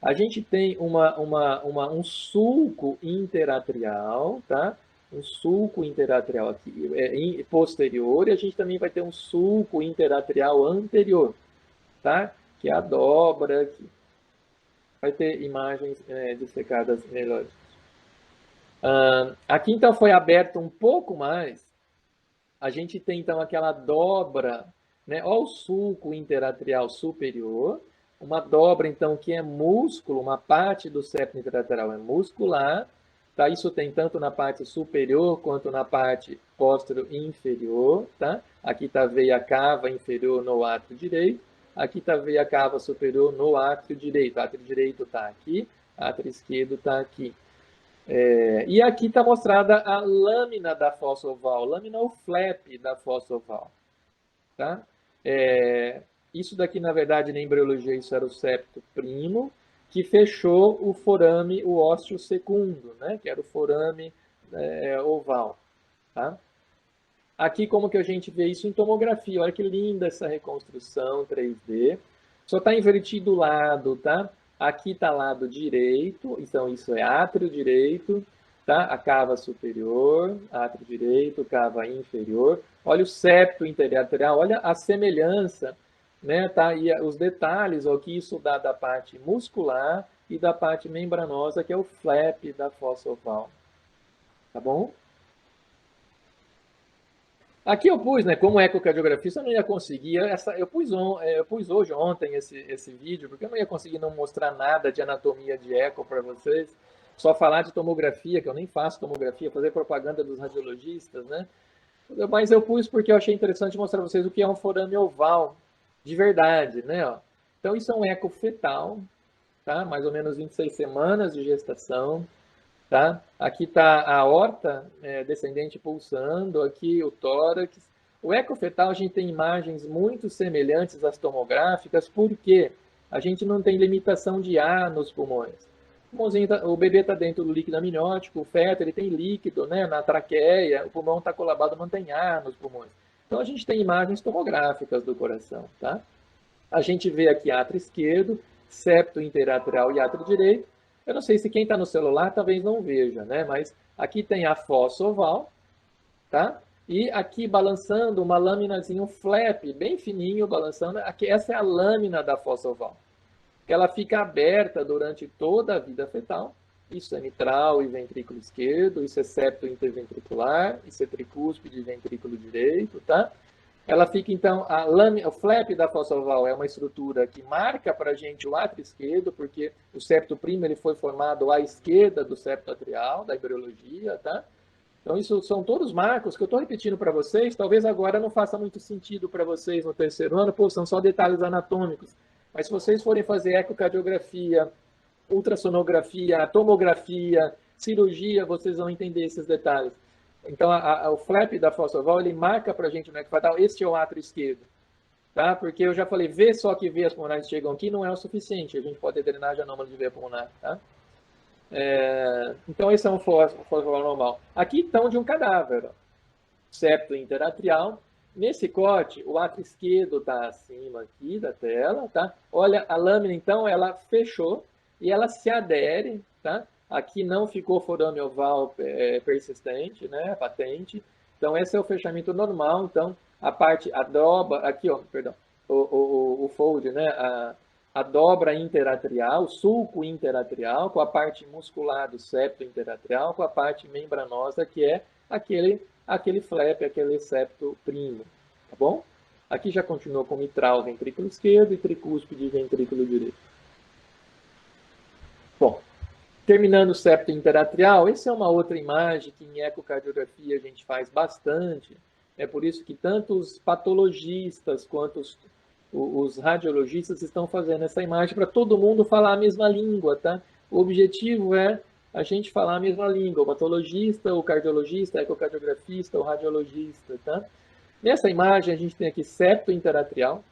A gente tem um sulco interatrial, tá? Um sulco interatrial aqui posterior, e a gente também vai ter um sulco interatrial anterior, tá? Que é a dobra aqui. Vai ter imagens dissecadas melhores. Aqui, então, foi aberto um pouco mais. A gente tem, então, aquela dobra, né? Olha o sulco interatrial superior. Uma dobra, então, que é músculo, uma parte do septo interatrial é muscular. Tá? Isso tem tanto na parte superior quanto na parte posterior inferior. Tá? Aqui está a veia cava inferior no átrio direito. Aqui está a veia cava superior no átrio direito. O átrio direito está aqui, o átrio esquerdo está aqui. E aqui está mostrada a lâmina da fossa oval, lâmina ou flap da fossa oval. Tá? Isso daqui, na verdade, na embriologia, isso era o septo primo, que fechou o forame, o ósseo secundo, né? Que era o forame oval. Tá? Aqui, como que a gente vê isso em tomografia? Olha que linda essa reconstrução 3D. Só está invertido o lado, tá? Aqui está lado direito, então isso é átrio direito, tá? A cava superior, átrio direito, cava inferior. Olha o septo interatrial, olha a semelhança, né? Tá? E os detalhes, ó, que isso dá da parte muscular e da parte membranosa, que é o flap da fossa oval. Tá bom? Aqui eu pus, né, como ecocardiografista, eu não ia conseguir, eu pus ontem esse vídeo, porque eu não ia conseguir não mostrar nada de anatomia de eco para vocês, só falar de tomografia, que eu nem faço tomografia, fazer propaganda dos radiologistas, né? Mas eu pus porque eu achei interessante mostrar para vocês o que é um forame oval, de verdade, né? Ó. Então isso é um eco fetal, tá? Mais ou menos 26 semanas de gestação. Tá? Aqui está a aorta descendente pulsando, aqui o tórax. O ecofetal, a gente tem imagens muito semelhantes às tomográficas, porque a gente não tem limitação de ar nos pulmões. O bebê está dentro do líquido amniótico, o feto ele tem líquido, né, na traqueia, o pulmão está colabado, mantém ar nos pulmões. Então, a gente tem imagens tomográficas do coração. Tá? A gente vê aqui átrio esquerdo, septo interatrial e átrio direito. Eu não sei se quem está no celular talvez não veja, né? Mas aqui tem a fossa oval, tá? E aqui balançando uma lâminazinha, um flap bem fininho balançando. Aqui, essa é a lâmina da fossa oval. Ela fica aberta durante toda a vida fetal. Isso é mitral e ventrículo esquerdo, isso é septo interventricular, isso é tricúspide e ventrículo direito, tá? Ela fica, então, o flap da fossa oval é uma estrutura que marca para a gente o átrio esquerdo, porque o septo primo ele foi formado à esquerda do septo atrial, da embriologia, tá? Então, isso são todos marcos que eu estou repetindo para vocês, talvez agora não faça muito sentido para vocês no terceiro ano, pô, são só detalhes anatômicos. Mas se vocês forem fazer ecocardiografia, ultrassonografia, tomografia, cirurgia, vocês vão entender esses detalhes. Então, o flap da fossa oval, ele marca para a gente no ecofetal, este é o átrio esquerdo. Tá? Porque eu já falei, ver só que veias pulmonares chegam aqui não é o suficiente. A gente pode ter drenagem anômala de veia pulmonar. Tá? Então, esse é um fósforo normal. Aqui estão de um cadáver, ó. Septo interatrial. Nesse corte, o átrio esquerdo está acima aqui da tela, tá? Olha, a lâmina, então, ela fechou e ela se adere, tá? Aqui não ficou forame oval persistente, né? Patente. Então, esse é o fechamento normal. Então, a dobra, aqui, ó, perdão, o fold, né? A dobra interatrial, o sulco interatrial, com a parte muscular do septo interatrial, com a parte membranosa, que é aquele flap, aquele septo primo, tá bom? Aqui já continuou com mitral, ventrículo esquerdo e tricúspide, ventrículo direito. Bom, terminando o septo interatrial, essa é uma outra imagem que em ecocardiografia a gente faz bastante. É por isso que tanto os patologistas quanto os radiologistas estão fazendo essa imagem para todo mundo falar a mesma língua, tá? O objetivo é a gente falar a mesma língua, o patologista, o cardiologista, o ecocardiografista, o radiologista, tá? Nessa imagem a gente tem aqui septo interatrial.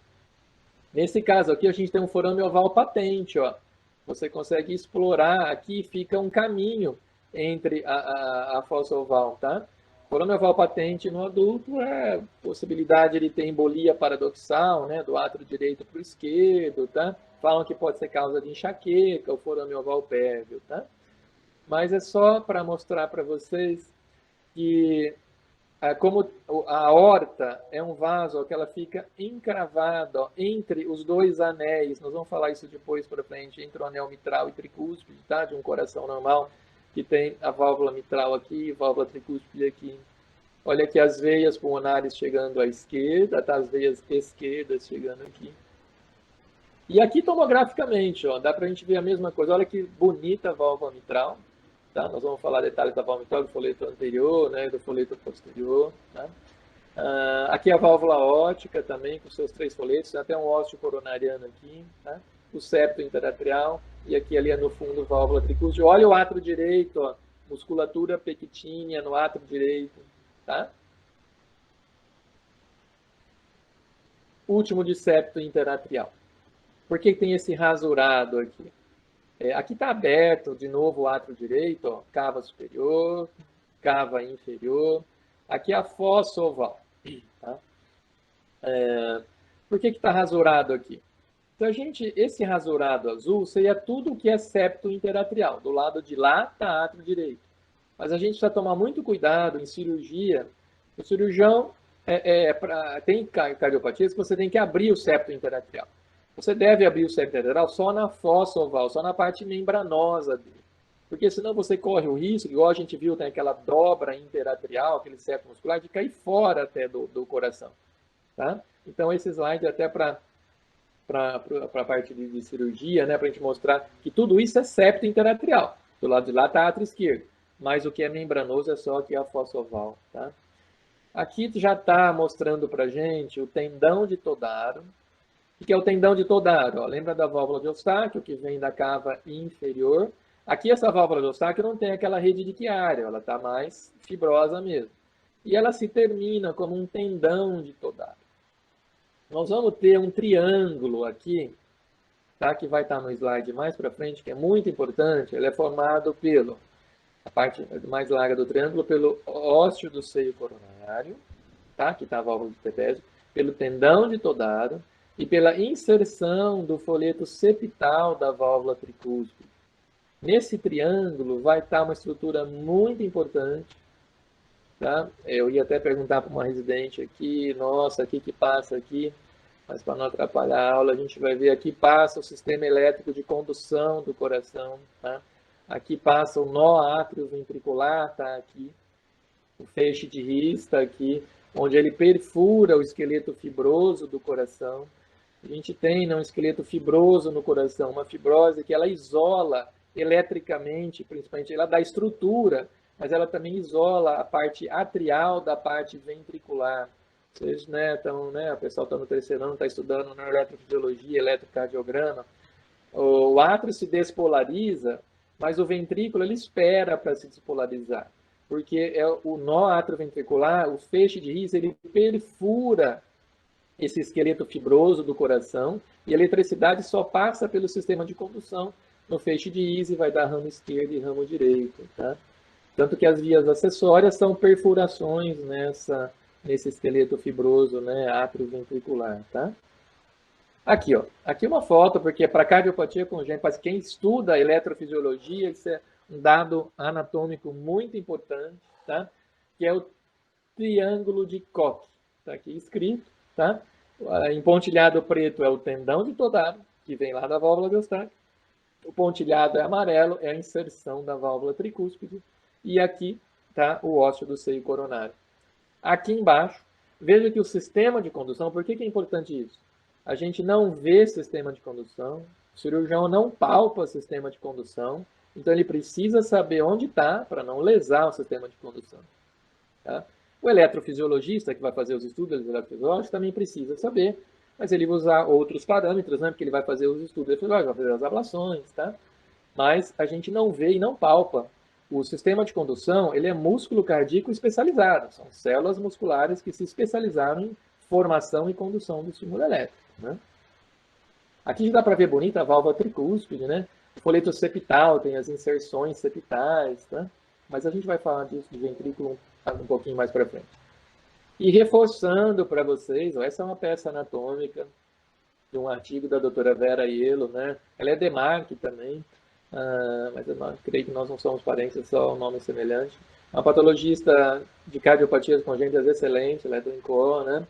Nesse caso aqui a gente tem um forame oval patente, ó. Você consegue explorar, aqui fica um caminho entre a fossa oval, tá? Forame oval patente no adulto é possibilidade de ter embolia paradoxal, né, do átrio direito para o esquerdo, tá? Falam que pode ser causa de enxaqueca, o forame oval pérvio, tá? Mas é só para mostrar para vocês que como a aorta é um vaso que ela fica encravada, ó, entre os dois anéis, nós vamos falar isso depois para frente, entre o anel mitral e tricúspide, tá? De um coração normal, que tem a válvula mitral aqui, válvula tricúspide aqui. Olha aqui as veias pulmonares chegando à esquerda, tá? As veias esquerdas chegando aqui. E aqui tomograficamente, ó, dá para a gente ver a mesma coisa. Olha que bonita a válvula mitral. Tá? Nós vamos falar detalhes da válvula mitral, do folheto anterior, né, do folheto posterior. Tá? Aqui a válvula ótica também, com seus 3 folhetos, tem até um ósseo coronariano aqui. Tá? O septo interatrial, e aqui ali no fundo válvula tricúspide. Olha o átrio direito, ó, musculatura pectínea no átrio direito. Tá? Último de septo interatrial. Por que tem esse rasurado aqui? Aqui está aberto, de novo, o átrio direito, ó, cava superior, cava inferior. Aqui é a fossa oval. Tá? Por que está rasurado aqui? Então, esse rasurado azul seria tudo o que é septo interatrial. Do lado de lá está átrio direito. Mas a gente precisa tomar muito cuidado em cirurgia. O cirurgião tem cardiopatias que você tem que abrir o septo interatrial. Você deve abrir o septo interatrial só na fossa oval, só na parte membranosa dele. Porque senão você corre o risco, igual a gente viu, tem aquela dobra interatrial, aquele septo muscular, de cair fora até do coração. Tá? Então, esse slide é até para a parte de cirurgia, né, para a gente mostrar que tudo isso é septo interatrial. Do lado de lá está átrio esquerdo, mas o que é membranoso é só aqui a fossa oval. Tá? Aqui já está mostrando para a gente o tendão de Todaro. O que é o tendão de Todaro? Ó, lembra da válvula de Eustáquio, que vem da cava inferior? Aqui essa válvula de Eustáquio não tem aquela rede de Chiari, ela está mais fibrosa mesmo. E ela se termina como um tendão de Todaro. Nós vamos ter um triângulo aqui, tá? Que vai estar no slide mais para frente, que é muito importante. Ele é formado a parte mais larga do triângulo, pelo ósseo do seio coronário, tá? Que está a válvula de Tepésio, pelo tendão de Todaro, e pela inserção do folheto septal da válvula tricúspide. Nesse triângulo vai estar uma estrutura muito importante. Tá? Eu ia até perguntar para uma residente aqui, nossa, o que passa aqui? Mas para não atrapalhar a aula, a gente vai ver aqui passa o sistema elétrico de condução do coração. Tá? Aqui passa o nó átrio ventricular, tá aqui. O feixe de His está aqui, onde ele perfura o esqueleto fibroso do coração. A gente tem um esqueleto fibroso no coração, uma fibrose que ela isola eletricamente, principalmente, ela dá estrutura, mas ela também isola a parte atrial da parte ventricular. Vocês, né, o pessoal está no terceiro ano, está estudando na eletrofisiologia, eletrocardiograma. O átrio se despolariza, mas o ventrículo ele espera para se despolarizar, porque o nó atrioventricular, o feixe de His, ele perfura esse esqueleto fibroso do coração, e a eletricidade só passa pelo sistema de condução no feixe de Easy vai dar ramo esquerdo e ramo direito, tá? Tanto que as vias acessórias são perfurações nesse esqueleto fibroso, né, atrioventricular, tá? Aqui, ó. Aqui uma foto, porque para cardiopatia congênita, para quem estuda eletrofisiologia, isso é um dado anatômico muito importante, tá? Que é o triângulo de Koch. Está aqui escrito, tá? Em pontilhado preto é o tendão de Todaro, que vem lá da válvula diastática. O pontilhado é amarelo, é a inserção da válvula tricúspide. E aqui está o ósseo do seio coronário. Aqui embaixo, veja que o sistema de condução, por que é importante isso? A gente não vê sistema de condução, o cirurgião não palpa o sistema de condução, então ele precisa saber onde está para não lesar o sistema de condução. Tá? O eletrofisiologista, que vai fazer os estudos eletrofisiológicos, também precisa saber, mas ele vai usar outros parâmetros, né? Porque ele vai fazer os estudos eletrofisiológicos, vai fazer as ablações, tá? Mas a gente não vê e não palpa. O sistema de condução, ele é músculo cardíaco especializado, são células musculares que se especializaram em formação e condução do estímulo elétrico, né? Aqui já dá para ver bonita a válvula tricúspide, né? O folheto septal tem as inserções septais, tá? Mas a gente vai falar disso de ventrículo um pouquinho mais para frente. E reforçando para vocês, ó, essa é uma peça anatômica de um artigo da doutora Vera Aiello, né? Ela é Demarque também, mas eu não, creio que nós não somos parentes, é só um nome semelhante. Uma patologista de cardiopatias congênitas excelente, ela é do INCOR, né?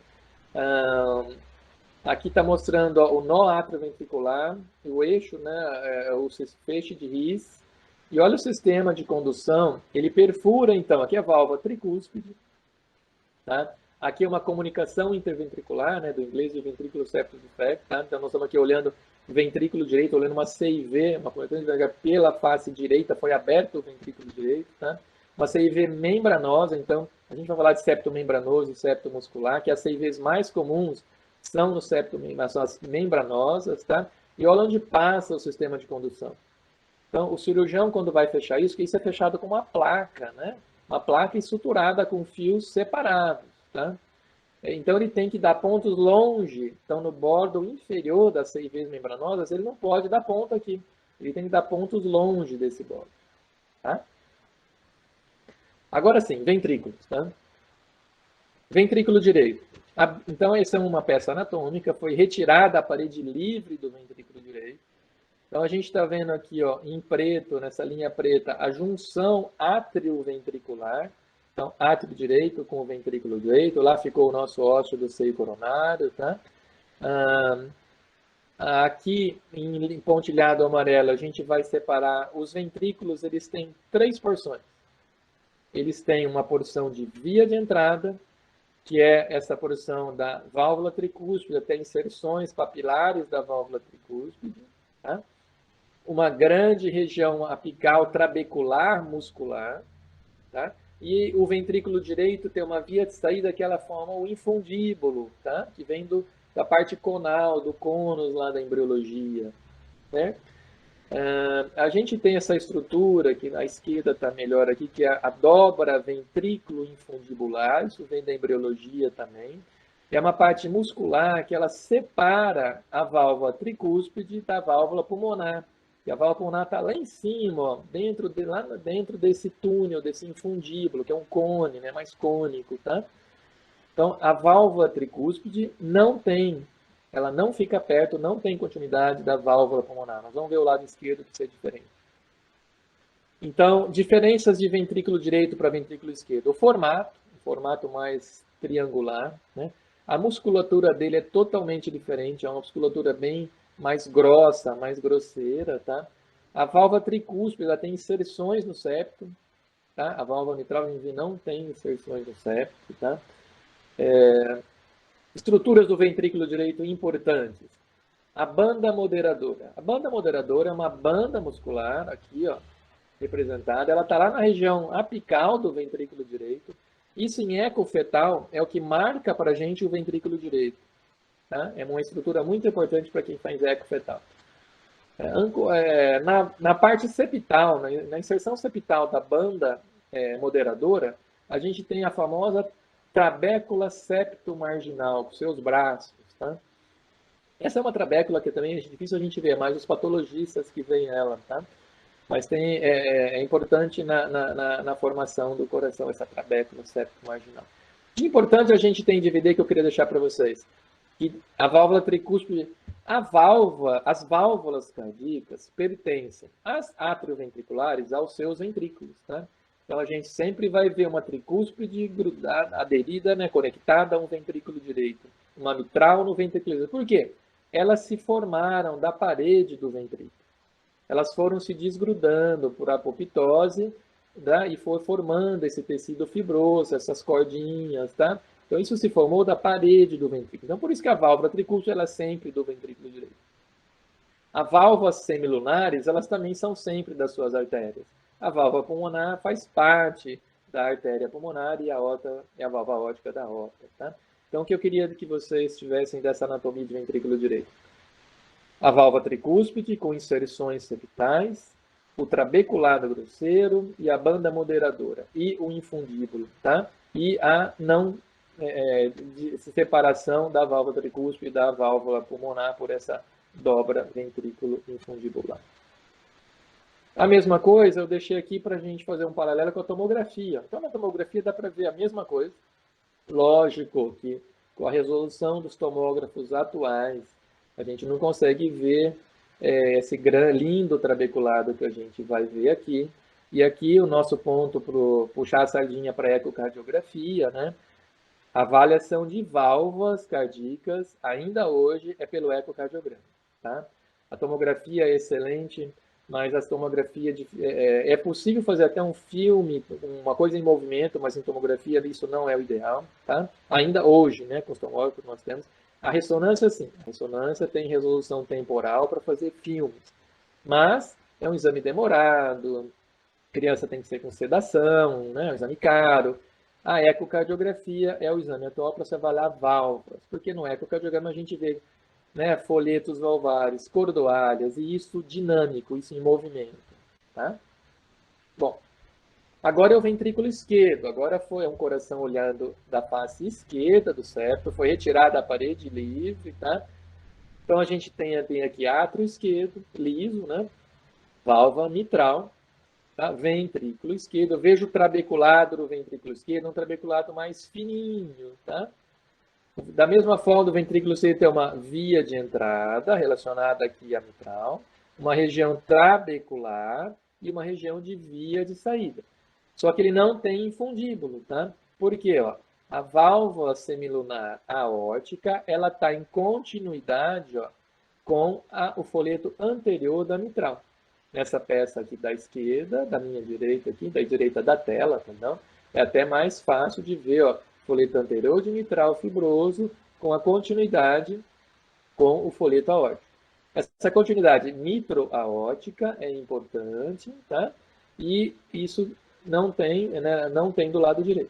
Aqui está mostrando ó, o nó atrioventricular, o eixo, né? O feixe de His. E olha o sistema de condução, ele perfura, então, aqui a válvula tricúspide, tá? Aqui é uma comunicação interventricular, né, do inglês de ventrículo septus defect, tá? Então, nós estamos aqui olhando o ventrículo direito, olhando uma CIV, uma comunicação pela face direita, foi aberto o ventrículo direito, tá? Uma CIV membranosa, então, a gente vai falar de septo membranoso e septo muscular, que as CIVs mais comuns são no septo membranoso, são as membranosas, tá? E olha onde passa o sistema de condução. Então, o cirurgião, quando vai fechar isso, que isso é fechado com uma placa, né? Uma placa estruturada com fios separados, tá? Então, ele tem que dar pontos longe. Então, no bordo inferior das CIVs membranosas, ele não pode dar ponto aqui. Ele tem que dar pontos longe desse bordo, tá? Agora sim, ventrículos, tá? Ventrículo direito. Então, essa é uma peça anatômica, foi retirada a parede livre do ventrículo direito. Então, a gente está vendo aqui, ó, em preto, nessa linha preta, a junção átrio-ventricular. Então, átrio direito com o ventrículo direito. Lá ficou o nosso ósseo do seio coronário, tá? Aqui, em pontilhado amarelo, a gente vai separar os ventrículos. Eles têm 3 porções. Eles têm uma porção de via de entrada, que é essa porção da válvula tricúspide, até inserções papilares da válvula tricúspide, tá? Uma grande região apical trabecular muscular, tá? E o ventrículo direito tem uma via de saída que ela forma o infundíbulo, tá? Que vem da parte conal, do cônus lá da embriologia, né? A gente tem essa estrutura, que na esquerda está melhor aqui, que é a dobra ventrículo infundibular, isso vem da embriologia também. É uma parte muscular que ela separa a válvula tricúspide da válvula pulmonar. E a válvula pulmonar está lá em cima, ó, lá dentro desse túnel, desse infundíbulo, que é um cone, né, mais cônico, tá? Então, a válvula tricúspide ela não fica perto, não tem continuidade da válvula pulmonar. Nós vamos ver o lado esquerdo que isso é diferente. Então, diferenças de ventrículo direito para ventrículo esquerdo. O formato mais triangular, né? A musculatura dele é totalmente diferente, é uma musculatura bem mais grossa, mais grosseira, tá? A válvula tricúspide, ela tem inserções no septo, tá? A válvula mitral não tem inserções no septo, tá? Estruturas do ventrículo direito importantes. A banda moderadora. A banda moderadora é uma banda muscular, aqui, ó, representada. Ela está lá na região apical do ventrículo direito. Isso em eco fetal é o que marca para a gente o ventrículo direito. Tá? É uma estrutura muito importante para quem faz eco fetal. Na parte septal, na inserção septal da banda moderadora, a gente tem a famosa trabécula septomarginal, com seus braços. Tá? Essa é uma trabécula que também é difícil a gente ver, mais os patologistas que veem ela, tá? Mas é importante na formação do coração, essa trabécula septo marginal. O importante a gente tem de dividir que eu queria deixar para vocês, que a válvula tricúspide, as válvulas cardíacas pertencem às atrioventriculares aos seus ventrículos, tá? Então a gente sempre vai ver uma tricúspide grudada, aderida, né, conectada a um ventrículo direito, uma mitral no ventrículo direito. Por quê? Elas se formaram da parede do ventrículo. Elas foram se desgrudando por apoptose, tá? E foi formando esse tecido fibroso, essas cordinhas, tá? Então isso se formou da parede do ventrículo. Então por isso que a válvula tricúspide ela é sempre do ventrículo direito. As válvulas semilunares, elas também são sempre das suas artérias. A válvula pulmonar faz parte da artéria pulmonar e a aorta é a válvula aórtica da aorta, tá? Então o que eu queria que vocês tivessem dessa anatomia de ventrículo direito? A válvula tricúspide com inserções septais, o trabeculado grosseiro e a banda moderadora e o infundíbulo, tá? E a não de separação da válvula tricúspide da válvula pulmonar por essa dobra ventrículo infundibular. A mesma coisa eu deixei aqui para a gente fazer um paralelo com a tomografia. Então, na tomografia dá para ver a mesma coisa. Lógico que com a resolução dos tomógrafos atuais, a gente não consegue ver esse lindo trabeculado que a gente vai ver aqui. E aqui o nosso ponto para puxar a sardinha para a ecocardiografia, né? A avaliação de válvulas cardíacas, ainda hoje, é pelo ecocardiograma. Tá? A tomografia é excelente, mas a tomografia é possível fazer até um filme, uma coisa em movimento, mas em tomografia isso não é o ideal. Tá? Ainda hoje, né, com os tomógrafos que nós temos, a ressonância sim, a ressonância tem resolução temporal para fazer filmes, mas é um exame demorado, criança tem que ser com sedação, né, um exame caro. A ecocardiografia é o exame atual para se avaliar válvulas, porque no ecocardiograma a gente vê, né, folhetos valvares, cordoalhas, e isso dinâmico, isso em movimento. Tá? Bom, agora é o ventrículo esquerdo, agora foi um coração olhando da face esquerda do septo, foi retirada a parede livre, tá? Então a gente tem aqui átrio esquerdo, liso, né? Válvula mitral, tá? Ventrículo esquerdo, eu vejo o trabeculado do ventrículo esquerdo, um trabeculado mais fininho, tá? Da mesma forma, do ventrículo esquerdo tem uma via de entrada relacionada aqui à mitral, uma região trabecular e uma região de via de saída. Só que ele não tem infundíbulo, tá? Por quê? Ó, a válvula semilunar aórtica, ela está em continuidade, ó, com o folheto anterior da mitral. Nessa peça aqui da esquerda, da minha direita aqui, da direita da tela, entendeu? É até mais fácil de ver, ó, folheto anterior de mitral fibroso com a continuidade com o folheto aórtico. Essa continuidade mitro-aórtica é importante, tá? E isso não tem, né, não tem do lado direito.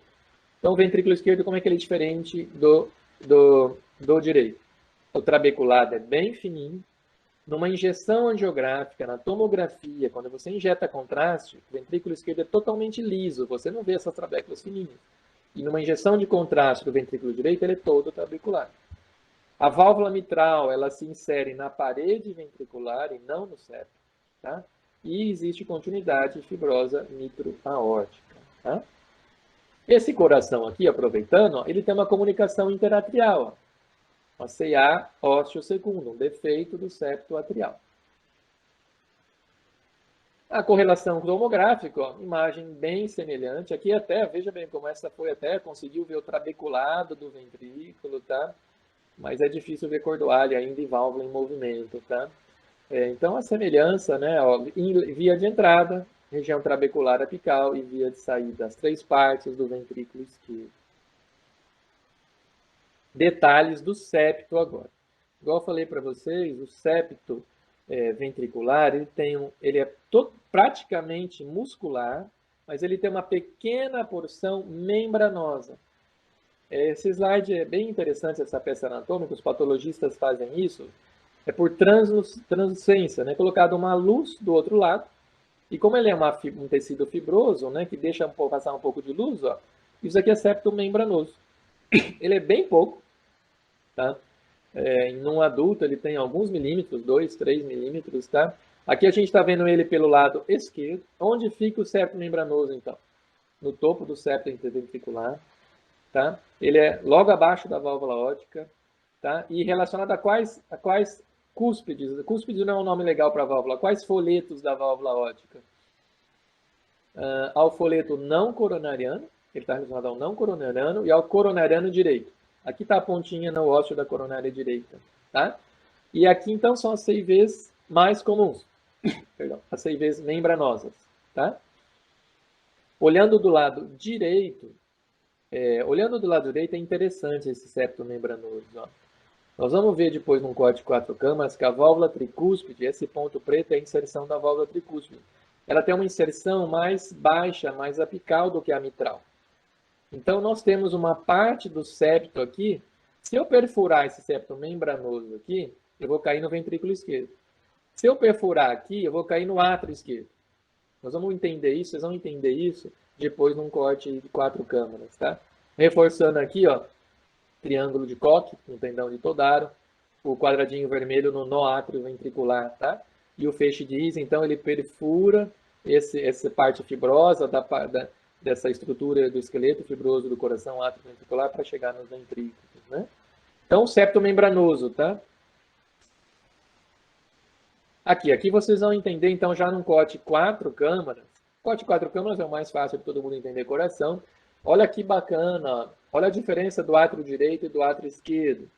Então, o ventrículo esquerdo, como é que ele é diferente do direito? O trabeculado é bem fininho. Numa injeção angiográfica, na tomografia, quando você injeta contraste, o ventrículo esquerdo é totalmente liso, você não vê essas trabéculas fininhas. E numa injeção de contraste do ventrículo direito, ele é todo trabeculado. A válvula mitral, ela se insere na parede ventricular e não no septo, tá? E existe continuidade fibrosa mitro-aórtica, tá? Esse coração aqui, aproveitando, ó, ele tem uma comunicação interatrial, ó, uma CA ósseo secundum, um defeito do septo atrial. A correlação tomográfica, ó, imagem bem semelhante. Aqui até, veja bem como essa foi até, conseguiu ver o trabeculado do ventrículo, tá? Mas é difícil ver cordoalha ainda e válvula em movimento, tá? Então, a semelhança, né, ó, via de entrada, região trabecular apical e via de saída, as três partes do ventrículo esquerdo. Detalhes do septo agora. Igual eu falei para vocês, o septo ventricular, ele é praticamente muscular, mas ele tem uma pequena porção membranosa. Esse slide é bem interessante, essa peça anatômica, os patologistas fazem isso, é por translucência, né? Colocado uma luz do outro lado, e como ele é um tecido fibroso, né, que deixa passar um pouco de luz, ó, isso aqui é septo membranoso. Ele é bem pouco, tá? Em um adulto, ele tem alguns milímetros, 2, 3 milímetros, tá? Aqui a gente está vendo ele pelo lado esquerdo. Onde fica o septo membranoso, então? No topo do septo interventricular, tá? Ele é logo abaixo da válvula óptica, tá? E relacionado a quais cúspides? Cúspide não é um nome legal para a válvula. Quais folhetos da válvula óptica? Ao folheto não coronariano, ele está relacionado ao não coronariano e ao coronariano direito. Aqui está a pontinha no ósseo da coronária direita, tá? E aqui, então, são as CIVs mais comuns, perdão, as CIVs membranosas, tá? Olhando do lado direito, é interessante esse septo membranoso, ó. Nós vamos ver depois num corte de 4 câmaras que a válvula tricúspide, esse ponto preto é a inserção da válvula tricúspide. Ela tem uma inserção mais baixa, mais apical do que a mitral. Então, nós temos uma parte do septo aqui. Se eu perfurar esse septo membranoso aqui, eu vou cair no ventrículo esquerdo. Se eu perfurar aqui, eu vou cair no átrio esquerdo. Nós vamos entender isso, vocês vão entender isso depois num corte de 4 câmaras, tá? Reforçando aqui, ó, triângulo de Koch, no tendão de Todaro, o quadradinho vermelho no átrio ventricular, tá? E o feixe de Ise, então, ele perfura essa parte fibrosa dessa estrutura do esqueleto fibroso do coração átrio ventricular para chegar nos ventrículos, né? Então, septo membranoso, tá? Aqui vocês vão entender, então, já num corte 4 câmaras. Corte 4 câmaras é o mais fácil de todo mundo entender coração. Olha que bacana, olha a diferença do átrio direito e do átrio esquerdo.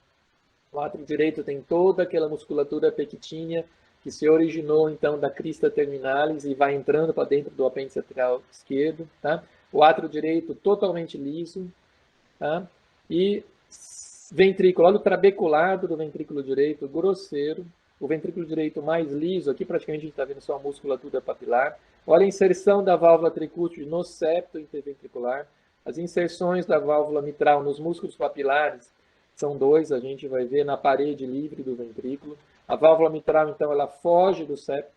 O átrio direito tem toda aquela musculatura pectínea que se originou, então, da crista terminalis e vai entrando para dentro do apêndice atrial esquerdo, tá? O átrio direito totalmente liso, tá? E ventrículo, olha o trabeculado do ventrículo direito, grosseiro. O ventrículo direito mais liso, aqui praticamente a gente está vendo só a musculatura papilar. Olha a inserção da válvula tricúspide no septo interventricular. As inserções da válvula mitral nos músculos papilares são 2, a gente vai ver na parede livre do ventrículo. A válvula mitral, então, ela foge do septo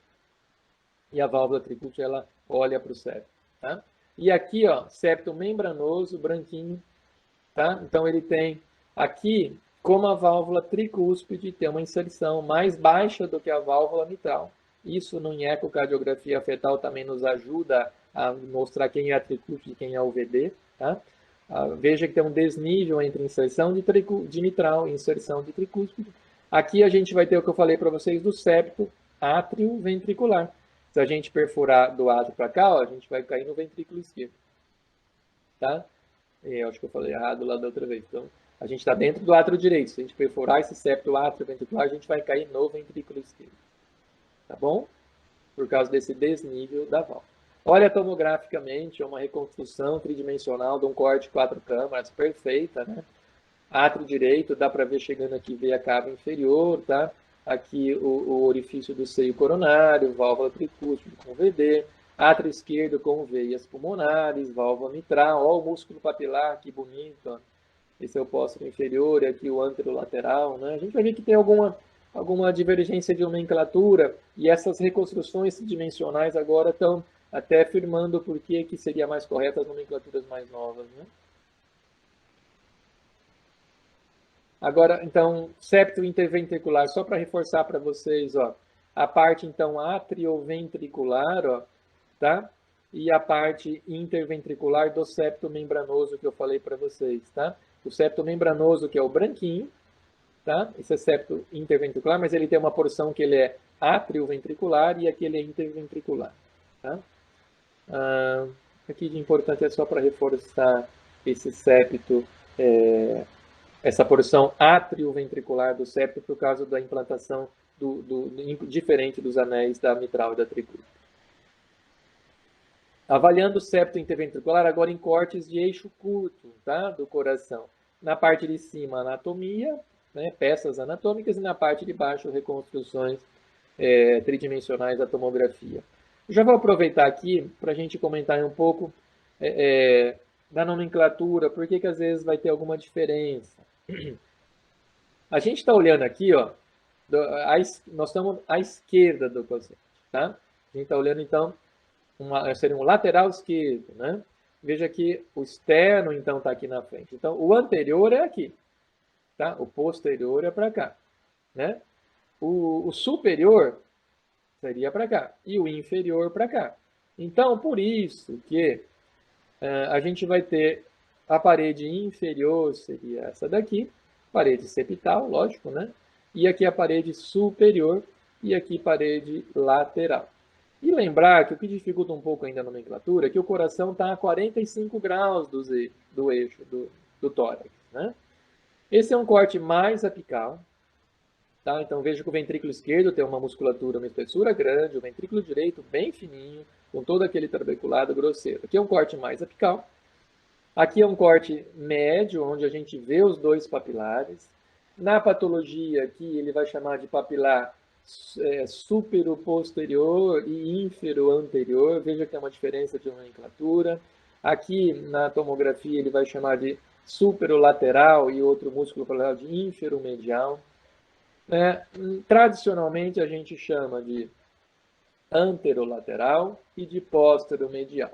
e a válvula tricúspide, ela olha para o septo, tá? E aqui, ó, septo membranoso, branquinho, tá? Então, ele tem aqui, como a válvula tricúspide tem uma inserção mais baixa do que a válvula mitral. Isso no ecocardiografia fetal também nos ajuda a mostrar quem é a tricúspide e quem é o VD, tá? Veja que tem um desnível entre inserção de mitral e inserção de tricúspide. Aqui a gente vai ter o que eu falei para vocês do septo átrio ventricular. Se a gente perfurar do átrio para cá, ó, a gente vai cair no ventrículo esquerdo, tá? Eu acho que eu falei errado lá da outra vez. Então, a gente está dentro do átrio direito. Se a gente perfurar esse septo átrio ventricular, a gente vai cair no ventrículo esquerdo. Tá bom? Por causa desse desnível da válvula. Olha tomograficamente, é uma reconstrução tridimensional de um corte 4 câmaras, perfeita, né? Átrio direito, dá para ver chegando aqui, veia cava inferior, tá? Aqui o orifício do seio coronário, válvula tricúspide com VD. Átrio esquerdo com veias pulmonares, válvula mitral, ó o músculo papilar, que bonito, ó. Esse é o póstero inferior e aqui o anterolateral, né? A gente vai ver que tem alguma divergência de nomenclatura e essas reconstruções dimensionais agora estão até afirmando por que seria mais correto as nomenclaturas mais novas, né? Agora, então, septo interventricular, só para reforçar para vocês, ó, a parte, então, atrioventricular, ó, tá? E a parte interventricular do septo membranoso que eu falei para vocês, tá? O septo membranoso, que é o branquinho, tá? Esse é septo interventricular, mas ele tem uma porção que ele é atrioventricular e aqui ele é interventricular, tá? Aqui de importante é só para reforçar esse septo, essa porção atrioventricular do septo por causa da implantação diferente dos anéis da mitral e da tricúspide. Avaliando o septo interventricular agora em cortes de eixo curto, tá? Do coração. Na parte de cima, anatomia, né? Peças anatômicas, e na parte de baixo, reconstruções tridimensionais da tomografia. Eu já vou aproveitar aqui para a gente comentar um pouco da nomenclatura, por que às vezes vai ter alguma diferença. A gente está olhando aqui, ó, nós estamos à esquerda do paciente, tá? A gente está olhando, então, seria um lateral esquerdo, né? Veja que o externo, então, está aqui na frente. Então, o anterior é aqui. tá? O posterior é para cá, né? O superior seria para cá e o inferior para cá. Então, por isso que a gente vai ter a parede inferior, seria essa daqui, parede septal, lógico, né? E aqui a parede superior e aqui parede lateral. E lembrar que o que dificulta um pouco ainda a nomenclatura é que o coração está a 45 graus do eixo do tórax, né? Esse é um corte mais apical, tá? Então veja que o ventrículo esquerdo tem uma musculatura, uma espessura grande, o ventrículo direito bem fininho, com todo aquele trabeculado grosseiro. Aqui é um corte mais apical. Aqui é um corte médio, onde a gente vê os dois papilares. Na patologia aqui, ele vai chamar de papilar supero-posterior e infero-anterior. Veja que tem uma diferença de nomenclatura. Aqui, na tomografia, ele vai chamar de superolateral e outro músculo paralelo de inferomedial. Tradicionalmente, a gente chama de anterolateral e de posteromedial,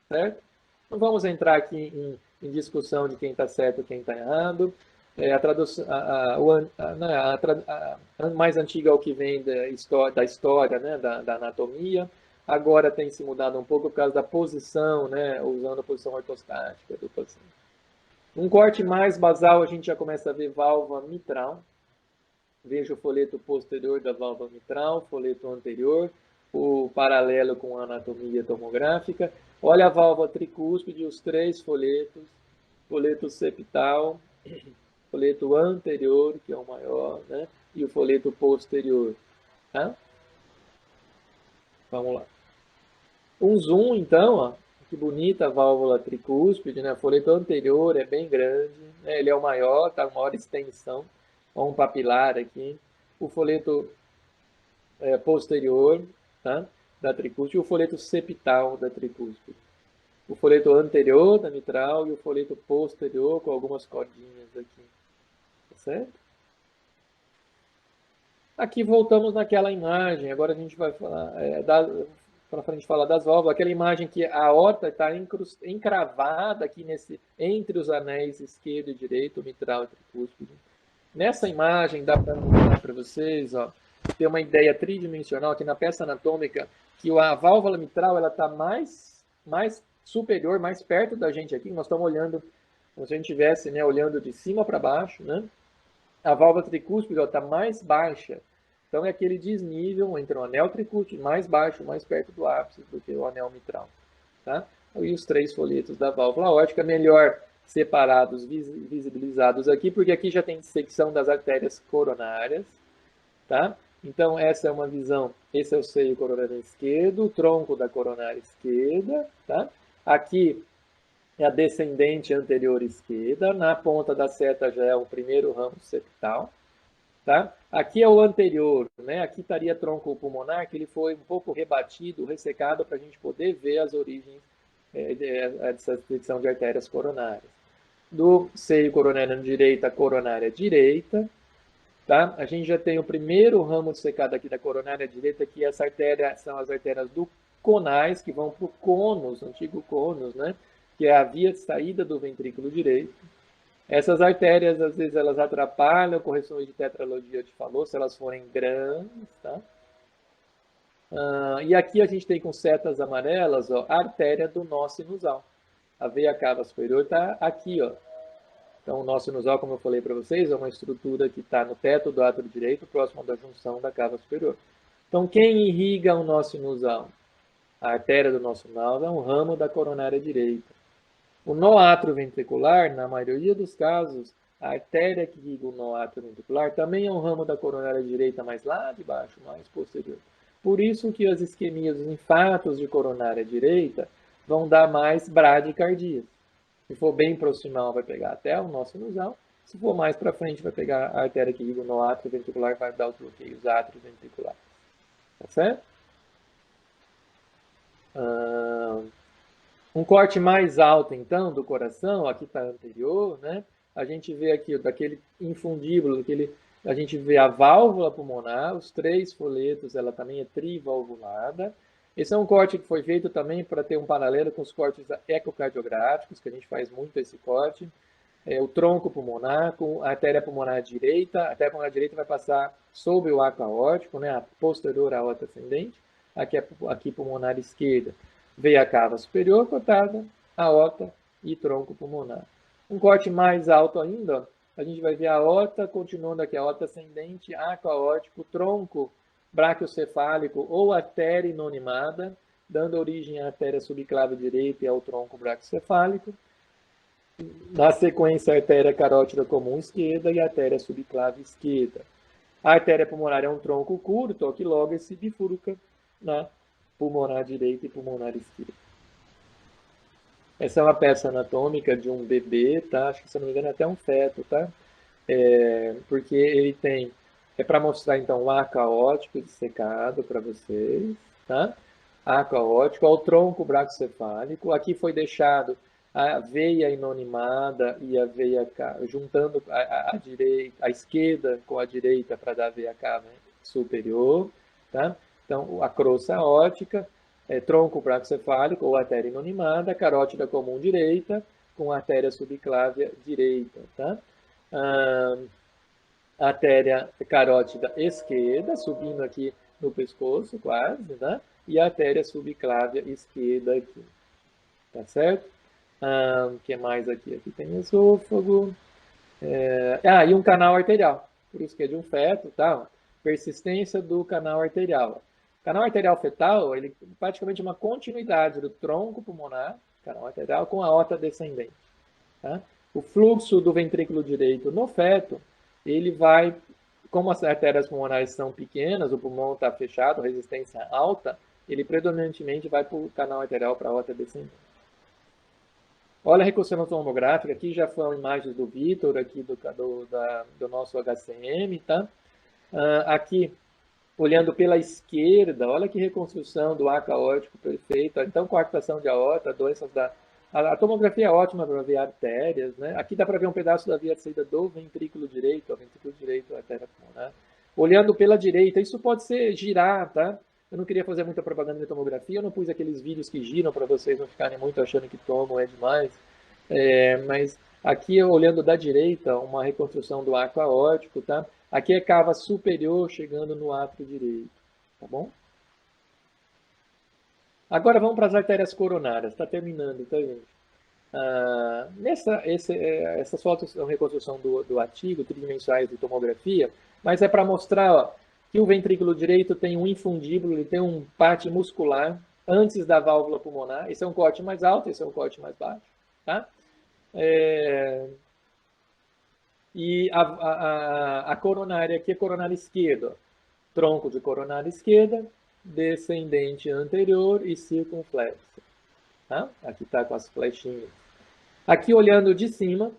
certo? Não vamos entrar aqui em discussão de quem está certo e quem está errado. A mais antiga é o que vem da história, né, da anatomia. Agora tem se mudado um pouco por causa da posição, né, usando a posição ortostática do paciente. Um corte mais basal, a gente já começa a ver válvula mitral. Veja o folheto posterior da válvula mitral, folheto anterior, o paralelo com a anatomia tomográfica. Olha a válvula tricúspide, os três folhetos, folheto septal, folheto anterior, que é o maior, né? E o folheto posterior. Tá? Vamos lá. Um zoom, então, ó, que bonita a válvula tricúspide, né? O folheto anterior é bem grande, né? Ele é o maior, tá? Maior extensão, ó, um papilar aqui. O folheto posterior, tá? Da tricúspide, e o folheto septal da tricúspide. O folheto anterior da mitral e o folheto posterior com algumas cordinhas aqui. Tá certo? Aqui voltamos naquela imagem. Agora a gente vai falar, para a gente falar das válvulas, aquela imagem que a aorta está encravada aqui entre os anéis esquerdo e direito, mitral e tricúspide. Nessa imagem dá para mostrar para vocês, ó, ter uma ideia tridimensional aqui na peça anatômica, que a válvula mitral ela está mais superior, mais perto da gente aqui. Nós estamos olhando, como se a gente estivesse, né, olhando de cima para baixo, né? A válvula tricúspide está mais baixa. Então é aquele desnível entre o anel tricúspide mais baixo, mais perto do ápice do que o anel mitral. Tá? E os três folhetos da válvula aórtica, melhor separados, visibilizados aqui, porque aqui já tem dissecção das artérias coronárias. Tá? Então essa é uma visão, esse é o seio coronário esquerdo, o tronco da coronária esquerda. Tá? Aqui é a descendente anterior esquerda, na ponta da seta já é o primeiro ramo septal, tá? Aqui é o anterior, né? Aqui estaria tronco pulmonar, que ele foi um pouco rebatido, ressecado, para a gente poder ver as origens dessa secção de artérias coronárias. Do seio coronário direita, coronária direita, tá? A gente já tem o primeiro ramo dissecado aqui da coronária direita, que essa artéria são as artérias do conais, que vão para o cônus, antigo cônus, né? Que é a via de saída do ventrículo direito. Essas artérias, às vezes, elas atrapalham correções de tetralogia de Fallot, se elas forem grandes, tá? E aqui a gente tem com setas amarelas, ó, a artéria do nó sinusal. A veia cava superior está aqui, ó. Então, o nó sinusal, como eu falei para vocês, é uma estrutura que está no teto do átrio direito, próximo da junção da cava superior. Então, quem irriga o nó sinusal? A artéria do nó sinusal é um ramo da coronária direita. O nó atrioventricular, na maioria dos casos, a artéria que liga o nó atrioventricular também é um ramo da coronária direita, mas lá de baixo, mais posterior. Por isso que as isquemias, os infartos de coronária direita vão dar mais bradicardias. Se for bem proximal, vai pegar até o nó sinusal. Se for mais para frente, vai pegar a artéria que liga o nó atrioventricular e vai dar os bloqueios atrioventriculares. Tá certo? Um corte mais alto, então, do coração, aqui está anterior, né? A gente vê aqui, daquele infundíbulo, a gente vê a válvula pulmonar, os três folhetos, ela também é trivalvulada. Esse é um corte que foi feito também para ter um paralelo com os cortes ecocardiográficos, que a gente faz muito esse corte. o tronco pulmonar, com a artéria pulmonar direita. A artéria pulmonar direita vai passar sobre o arco aórtico, né, a posterior aorta ascendente. Aqui pulmonar esquerda, veia cava superior, cortada, aorta e tronco pulmonar. Um corte mais alto ainda, a gente vai ver a aorta, continuando aqui, a aorta ascendente, arco aórtico, tronco braquiocefálico ou artéria inonimada, dando origem à artéria subclave direita e ao tronco braquiocefálico. Na sequência, a artéria carótida comum esquerda e a artéria subclave esquerda. A artéria pulmonar é um tronco curto, que logo se bifurca na pulmonar direita e pulmonar esquerda. Essa é uma peça anatômica de um bebê, tá? Acho que, se não me engano, é até um feto, tá? Porque ele tem... É para mostrar, então, o arco aórtico dissecado para vocês, tá? Arco aórtico, ao tronco braquiocefálico. Aqui foi deixado a veia inonimada e a veia juntando a esquerda com a direita para dar a veia cava superior, tá? Então, a crosta aórtica, tronco braquiocefálico ou artéria inonimada, carótida comum direita com artéria subclávia direita, tá? Artéria carótida esquerda, subindo aqui no pescoço quase, né? E a artéria subclávia esquerda aqui, tá certo? O que mais aqui? Aqui tem esôfago. E um canal arterial, por isso que é de um feto, tá? Persistência do canal arterial. O canal arterial fetal, ele é praticamente uma continuidade do tronco pulmonar, canal arterial, com a aorta descendente, tá? O fluxo do ventrículo direito no feto, ele vai, como as artérias pulmonares são pequenas, o pulmão está fechado, resistência alta, ele predominantemente vai para o canal arterial, para a aorta descendente. Olha a reconstrução tomográfica, aqui já foram imagens do Vitor, aqui do nosso HCM, tá? Aqui, olhando pela esquerda, olha que reconstrução do arco aórtico perfeito. Então, coarctação de aorta, doenças da... A tomografia é ótima para ver artérias, né? Aqui dá para ver um pedaço da via de saída do ventrículo direito, a artéria pulmonar. Olhando pela direita, isso pode ser girar, tá? Eu não queria fazer muita propaganda de tomografia, eu não pus aqueles vídeos que giram para vocês não ficarem muito achando que tomam é demais. Mas aqui, olhando da direita, uma reconstrução do arco aórtico, tá? Aqui é cava superior chegando no átrio direito, tá bom? Agora vamos para as artérias coronárias, está terminando, tá, gente? Essas fotos são reconstrução do artigo, tridimensionais de tomografia, mas é para mostrar, ó, que o ventrículo direito tem um infundíbulo, ele tem um parte muscular antes da válvula pulmonar. Esse é um corte mais alto, esse é um corte mais baixo, tá? E a coronária aqui é coronária esquerda, tronco de coronária esquerda, descendente anterior e circunflexo. Tá? Aqui está com as flechinhas. Aqui olhando de cima,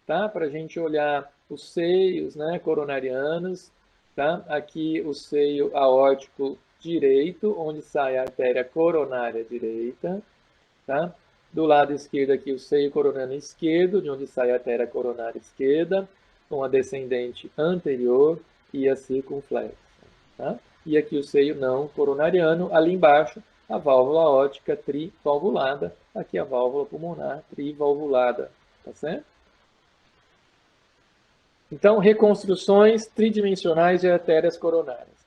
tá? Para a gente olhar os seios, né, coronarianos, tá? Aqui o seio aórtico direito, onde sai a artéria coronária direita, tá? Do lado esquerdo aqui o seio coronariano esquerdo, de onde sai a artéria coronária esquerda, com a descendente anterior e a circunflexa, tá? E aqui o seio não coronariano, ali embaixo a válvula aórtica trivalvulada, aqui a válvula pulmonar trivalvulada, tá certo? Então, reconstruções tridimensionais de artérias coronárias.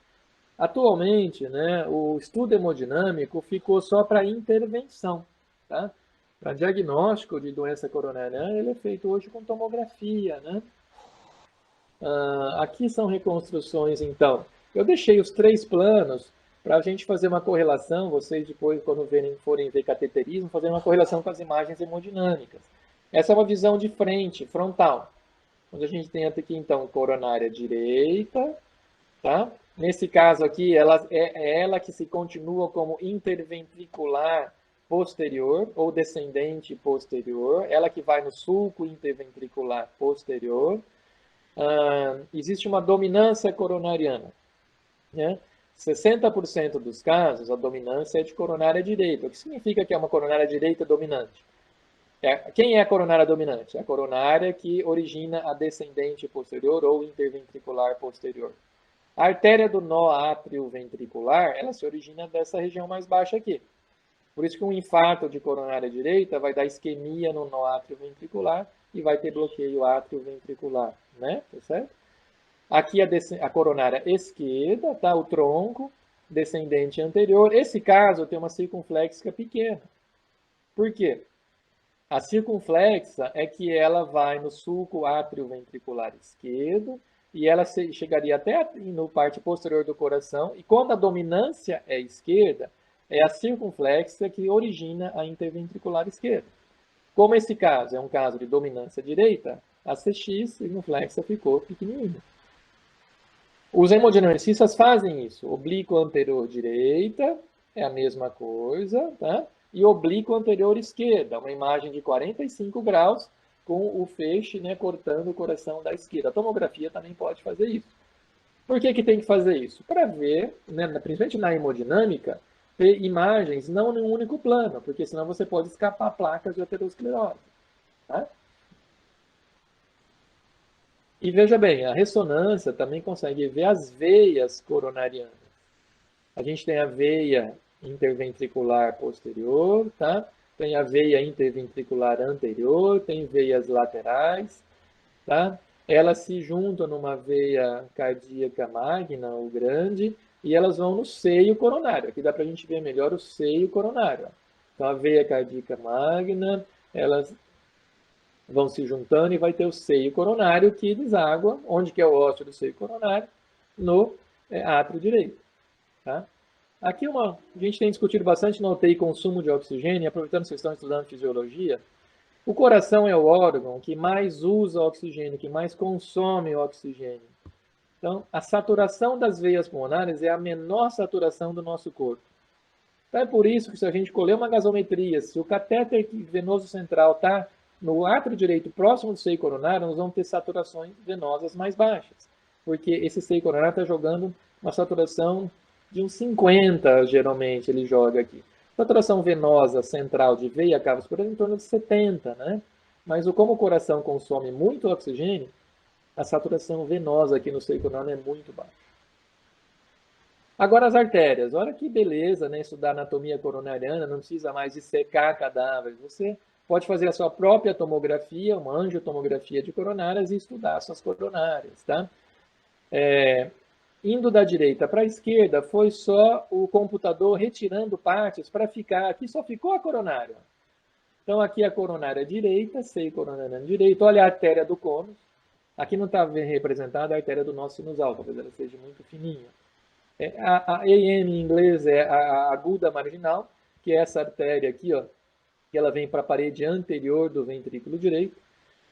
Atualmente, né, o estudo hemodinâmico ficou só para intervenção, tá? Para diagnóstico de doença coronariana, ele é feito hoje com tomografia, né? Aqui são reconstruções, então. Eu deixei os 3 planos para a gente fazer uma correlação, vocês depois, quando forem ver cateterismo, fazer uma correlação com as imagens hemodinâmicas. Essa é uma visão de frente, frontal, onde a gente tem aqui, então, coronária direita, tá? Nesse caso aqui, é ela que se continua como interventricular posterior ou descendente posterior, ela que vai no sulco interventricular posterior. Existe uma dominância coronariana, né? 60% dos casos, a dominância é de coronária direita. O que significa que é uma coronária direita dominante? Quem é a coronária dominante? É a coronária que origina a descendente posterior ou interventricular posterior. A artéria do nó átrio ventricular, ela se origina dessa região mais baixa aqui. Por isso que um infarto de coronária direita vai dar isquemia no nó átrio ventricular e vai ter bloqueio átrio-ventricular, né? Tá certo? Aqui a coronária esquerda, tá? O tronco, descendente anterior. Esse caso tem uma circunflexa pequena. Por quê? A circunflexa é que ela vai no sulco átrio-ventricular esquerdo e ela chegaria até no parte posterior do coração. E quando a dominância é esquerda, é a circunflexa que origina a interventricular esquerda. Como esse caso é um caso de dominância direita, a CX circunflexa ficou pequenininha. Os hemodinamicistas fazem isso. Oblíquo anterior direita é a mesma coisa, tá? E oblíquo anterior esquerda, uma imagem de 45 graus com o feixe, né, cortando o coração da esquerda. A tomografia também pode fazer isso. Por que tem que fazer isso? Para ver, né, principalmente na hemodinâmica, ter imagens não em um único plano, porque senão você pode escapar placas de aterosclerose. Tá? E veja bem, a ressonância também consegue ver as veias coronarianas. A gente tem a veia interventricular posterior, tá? Tem a veia interventricular anterior, tem veias laterais, tá? Elas se juntam numa veia cardíaca magna, ou grande, e elas vão no seio coronário. Aqui dá para a gente ver melhor o seio coronário. Então, a veia cardíaca magna, elas vão se juntando e vai ter o seio coronário que deságua, onde que é o ósseo do seio coronário? No átrio direito. Tá? Aqui a gente tem discutido bastante no UTI consumo de oxigênio, aproveitando que vocês estão estudando fisiologia. O coração é o órgão que mais usa oxigênio, que mais consome oxigênio. Então, a saturação das veias pulmonares é a menor saturação do nosso corpo. Então, é por isso que se a gente colher uma gasometria, se o catéter venoso central está no átrio direito próximo do seio coronário, nós vamos ter saturações venosas mais baixas. Porque esse seio coronário está jogando uma saturação de uns 50, geralmente, ele joga aqui. Saturação venosa central de veia cava superior em torno de 70, né? Mas como o coração consome muito oxigênio, a saturação venosa aqui no seio coronário é muito baixa. Agora as artérias. Olha que beleza, né? Estudar anatomia coronariana, não precisa mais dissecar cadáveres. Você pode fazer a sua própria tomografia, uma angiotomografia de coronárias e estudar suas coronárias, tá? Indo da direita para a esquerda, foi só o computador retirando partes para ficar. Aqui só ficou a coronária. Então, aqui a coronária direita, seio coronariano direito. Olha a artéria do cônus. Aqui não está representada a artéria do nosso sinusal, talvez ela seja muito fininha. A AM em inglês é a aguda marginal, que é essa artéria aqui, ó, que ela vem para a parede anterior do ventrículo direito.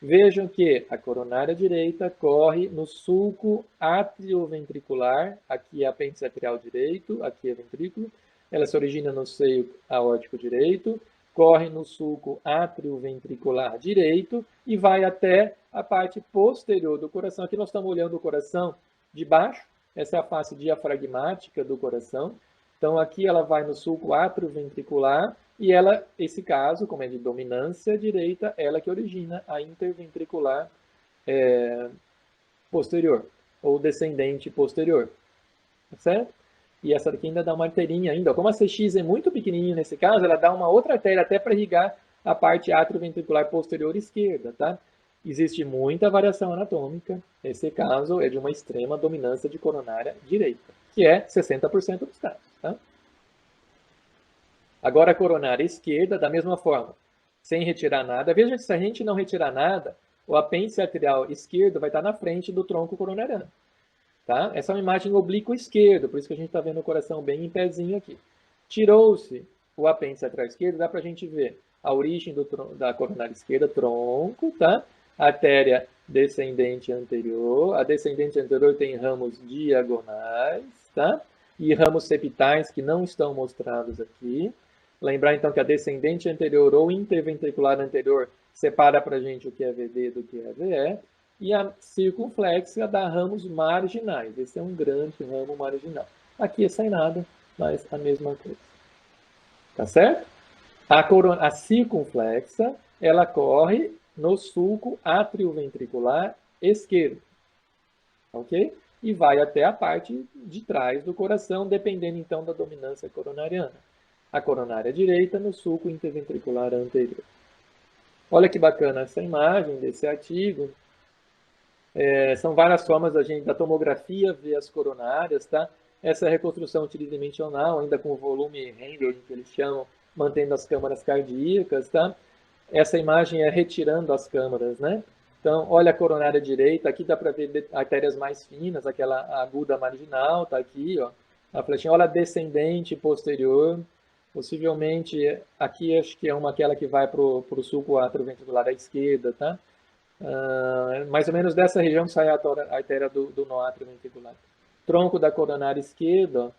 Vejam que a coronária direita corre no sulco atrioventricular, aqui é apêndice atrial direito, aqui é ventrículo, ela se origina no seio aórtico direito, corre no sulco atrioventricular direito e vai até a parte posterior do coração. Aqui nós estamos olhando o coração de baixo, essa é a face diafragmática do coração. Então aqui ela vai no sulco atrioventricular e ela, esse caso, como é de dominância direita, ela que origina a interventricular posterior, ou descendente posterior. Tá certo? E essa daqui ainda dá uma arterinha ainda. Como a CX é muito pequenininha nesse caso, ela dá uma outra artéria até para irrigar a parte atrioventricular posterior esquerda, tá? Existe muita variação anatômica. Esse caso é de uma extrema dominância de coronária direita, que é 60% dos casos, tá? Agora a coronária esquerda, da mesma forma, sem retirar nada. Veja que se a gente não retirar nada, o apêndice arterial esquerdo vai estar na frente do tronco coronariano. Tá? Essa é uma imagem oblíqua esquerdo, por isso que a gente está vendo o coração bem em pezinho aqui. Tirou-se o apêndice atrial esquerdo, dá para a gente ver a origem da coronária esquerda, tronco, tá? Artéria descendente anterior. A descendente anterior tem ramos diagonais, tá? E ramos septais que não estão mostrados aqui. Lembrar então que a descendente anterior ou interventricular anterior separa para a gente o que é VD do que é VE. E a circunflexa dá ramos marginais. Esse é um grande ramo marginal. Aqui é sem nada, mas a mesma coisa. Tá certo? A circunflexa, ela corre no sulco atrioventricular esquerdo. Ok? E vai até a parte de trás do coração, dependendo então da dominância coronariana. A coronária direita no sulco interventricular anterior. Olha que bacana essa imagem desse artigo. São várias formas da tomografia ver as coronárias, tá? Essa reconstrução tridimensional, ainda com o volume rendering, que eles chamam, mantendo as câmaras cardíacas, tá? Essa imagem é retirando as câmaras, né? Então, olha a coronária direita, aqui dá para ver artérias mais finas, aquela aguda marginal, tá aqui, ó, a flechinha. Olha a descendente posterior, possivelmente, aqui acho que é aquela que vai para o sulco atrioventricular à esquerda, tá? Mais ou menos dessa região que sai a artéria do nó atrioventricular. Tronco da coronária esquerda,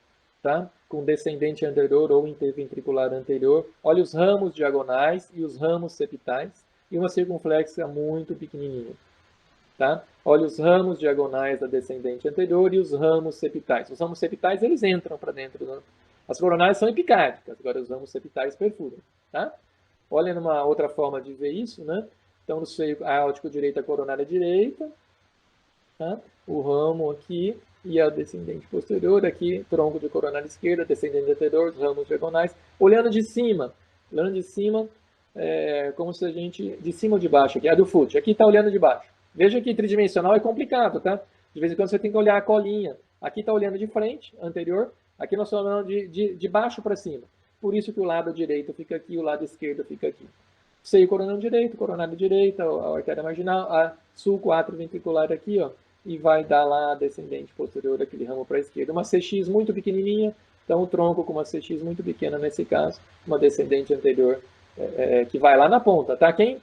tá? Com descendente anterior ou interventricular anterior. Olha os ramos diagonais e os ramos septais e uma circunflexa muito pequenininha, tá? Olha os ramos diagonais da descendente anterior e os ramos septais. Os ramos septais, eles entram para dentro. Né? As coronárias são epicárdicas, agora os ramos septais perfuram, tá? Olha numa outra forma de ver isso, né? Então, no seio aórtico direito, a coronária direita, tá? O ramo aqui e a descendente posterior, aqui, tronco de coronária esquerda, descendente anterior, os ramos diagonais. Olhando de cima, como se a gente, de cima ou de baixo, aqui, a do FUT, aqui está olhando de baixo. Veja que tridimensional é complicado, tá? De vez em quando você tem que olhar a colinha. Aqui está olhando de frente, anterior, aqui nós estamos olhando de baixo para cima. Por isso que o lado direito fica aqui, o lado esquerdo fica aqui. Seio coronário direito, coronário direita, a artéria marginal, a sulco atrioventricular aqui, ó, e vai dar lá a descendente posterior, aquele ramo para a esquerda. Uma CX muito pequenininha, então o tronco com uma CX muito pequena nesse caso, uma descendente anterior que vai lá na ponta, tá? Quem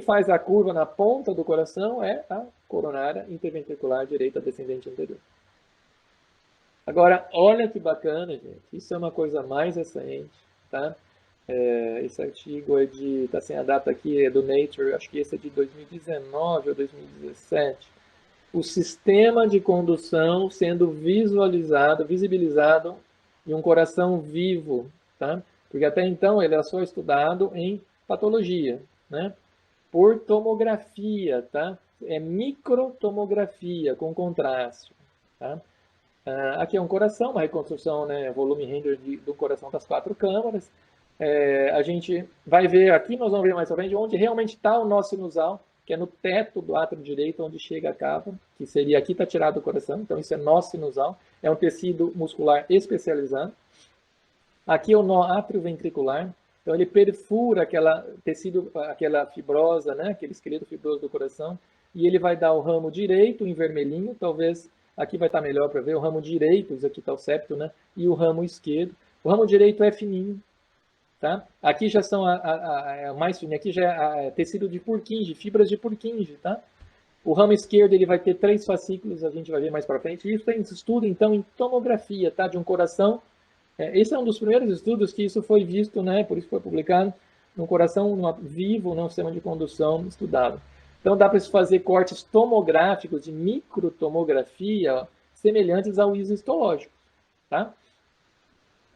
faz a curva na ponta do coração é a coronária interventricular direita descendente anterior. Agora, olha que bacana, gente. Isso é uma coisa mais recente, tá? Esse artigo tá sem a data aqui, é do Nature, acho que esse é de 2019 ou 2017. O sistema de condução sendo visibilizado em um coração vivo, tá? Porque até então ele era só estudado em patologia, né? Por tomografia, tá? É microtomografia com contraste, tá? Aqui é um coração, uma reconstrução, né, volume render do coração das 4 câmaras. A gente vai ver aqui, nós vamos ver mais à frente, onde realmente está o nó sinusal, que é no teto do átrio direito, onde chega a cava, que seria aqui está tirado do coração, então isso é nó sinusal, é um tecido muscular especializado. Aqui é o nó atrioventricular, então ele perfura aquela fibrosa, né, aquele esqueleto fibroso do coração, e ele vai dar o ramo direito em vermelhinho, talvez aqui vai estar melhor para ver, o ramo direito, isso aqui está o septo, né, e o ramo esquerdo. O ramo direito é fininho, tá? Aqui já são mais fininho, aqui já é tecido de Purkinje, fibras de Purkinje, tá? O ramo esquerdo ele vai ter 3 fascículos, a gente vai ver mais para frente. Isso tem estudo, então, em tomografia, tá? De um coração. Esse é um dos primeiros estudos que isso foi visto, né? Por isso foi publicado, num coração vivo, num sistema de condução estudado. Então, dá para se fazer cortes tomográficos de microtomografia semelhantes ao isostológico, tá?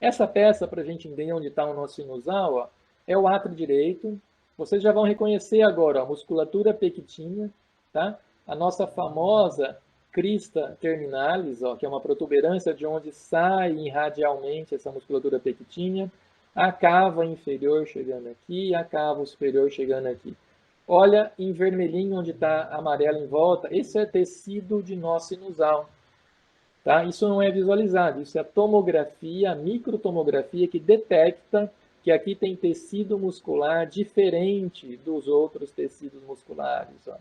Essa peça, para a gente entender onde está o nosso sinusal, ó, é o átrio direito. Vocês já vão reconhecer agora ó, a musculatura pectina, tá? A nossa famosa crista terminalis, ó, que é uma protuberância de onde sai radialmente essa musculatura pectínea, a cava inferior chegando aqui, a cava superior chegando aqui. Olha em vermelhinho onde está amarelo em volta, esse é tecido de nó sinusal. Tá? Isso não é visualizado, isso é a tomografia, a microtomografia que detecta que aqui tem tecido muscular diferente dos outros tecidos musculares. Ó.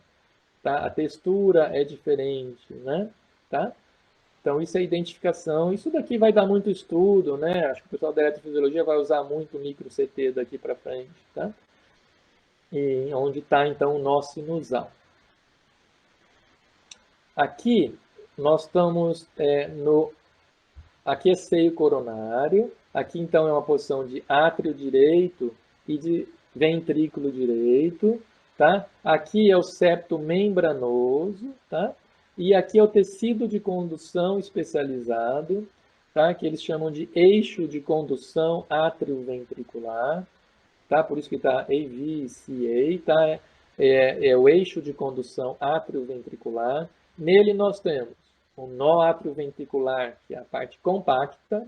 Tá? A textura é diferente, né? Tá? Então, isso é identificação. Isso daqui vai dar muito estudo, né? Acho que o pessoal da eletrofisiologia vai usar muito o micro-CT daqui para frente, tá? E onde está, então, o nó sinusal. Aqui, nós estamos aqui é seio coronário, aqui então é uma posição de átrio direito e de ventrículo direito, tá? Aqui é o septo membranoso, tá? E aqui é o tecido de condução especializado, tá? Que eles chamam de eixo de condução atrioventricular, tá? Por isso que está AVCA, tá? É o eixo de condução atrioventricular. Nele nós temos o nó atrioventricular, que é a parte compacta,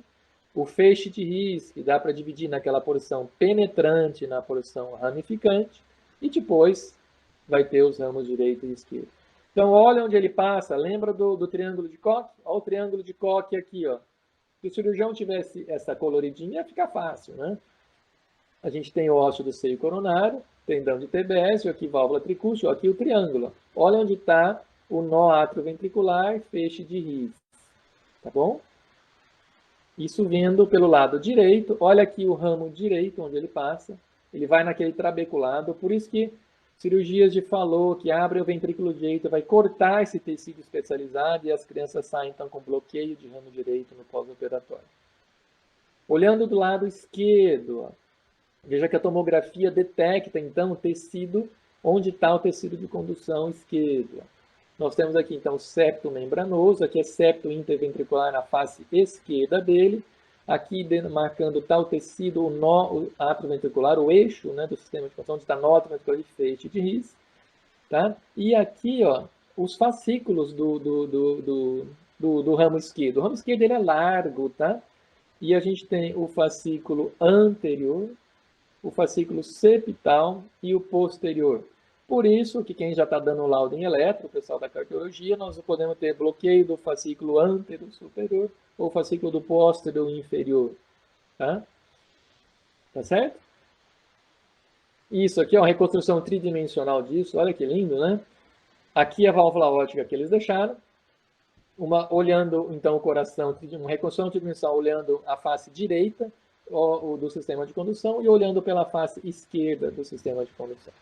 o feixe de His, que dá para dividir naquela porção penetrante e na porção ramificante, e depois vai ter os ramos direito e esquerdo. Então, olha onde ele passa. Lembra do triângulo de Koch? Olha o triângulo de Koch aqui, ó. Se o cirurgião tivesse essa coloridinha, ia ficar fácil, né? A gente tem o ósseo do seio coronário, tendão de Tebessio, aqui válvula tricúspide, aqui o triângulo. Olha onde está o nó atrioventricular, feixe de His. Tá bom? Isso vindo pelo lado direito. Olha aqui o ramo direito, onde ele passa. Ele vai naquele trabeculado. Por isso que cirurgias de Fallot, que abre o ventrículo direito, vai cortar esse tecido especializado e as crianças saem, então, com bloqueio de ramo direito no pós-operatório. Olhando do lado esquerdo, ó, veja que a tomografia detecta, então, o tecido, onde está o tecido de condução esquerdo. Nós temos aqui, então, o septo membranoso, aqui é septo interventricular na face esquerda dele, aqui marcando tal tecido, o nó atrioventricular, o eixo, né, do sistema de condução, onde está nó atrioventricular de feixe de His, tá? E aqui, ó, os fascículos do ramo esquerdo. O ramo esquerdo ele é largo, tá? E a gente tem o fascículo anterior, o fascículo septal e o posterior. Por isso que quem já está dando laudo em eletro, o pessoal da cardiologia, nós podemos ter bloqueio do fascículo anterior superior ou fascículo do posterior inferior. Tá? Tá certo? Isso aqui é uma reconstrução tridimensional disso. Olha que lindo, né? Aqui a válvula ótica que eles deixaram. Olhando, então, o coração, uma reconstrução tridimensional olhando a face direita do sistema de condução e olhando pela face esquerda do sistema de condução.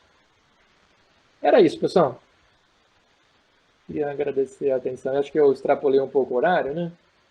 Era isso, pessoal. Queria agradecer a atenção. Acho que eu extrapolei um pouco o horário, né?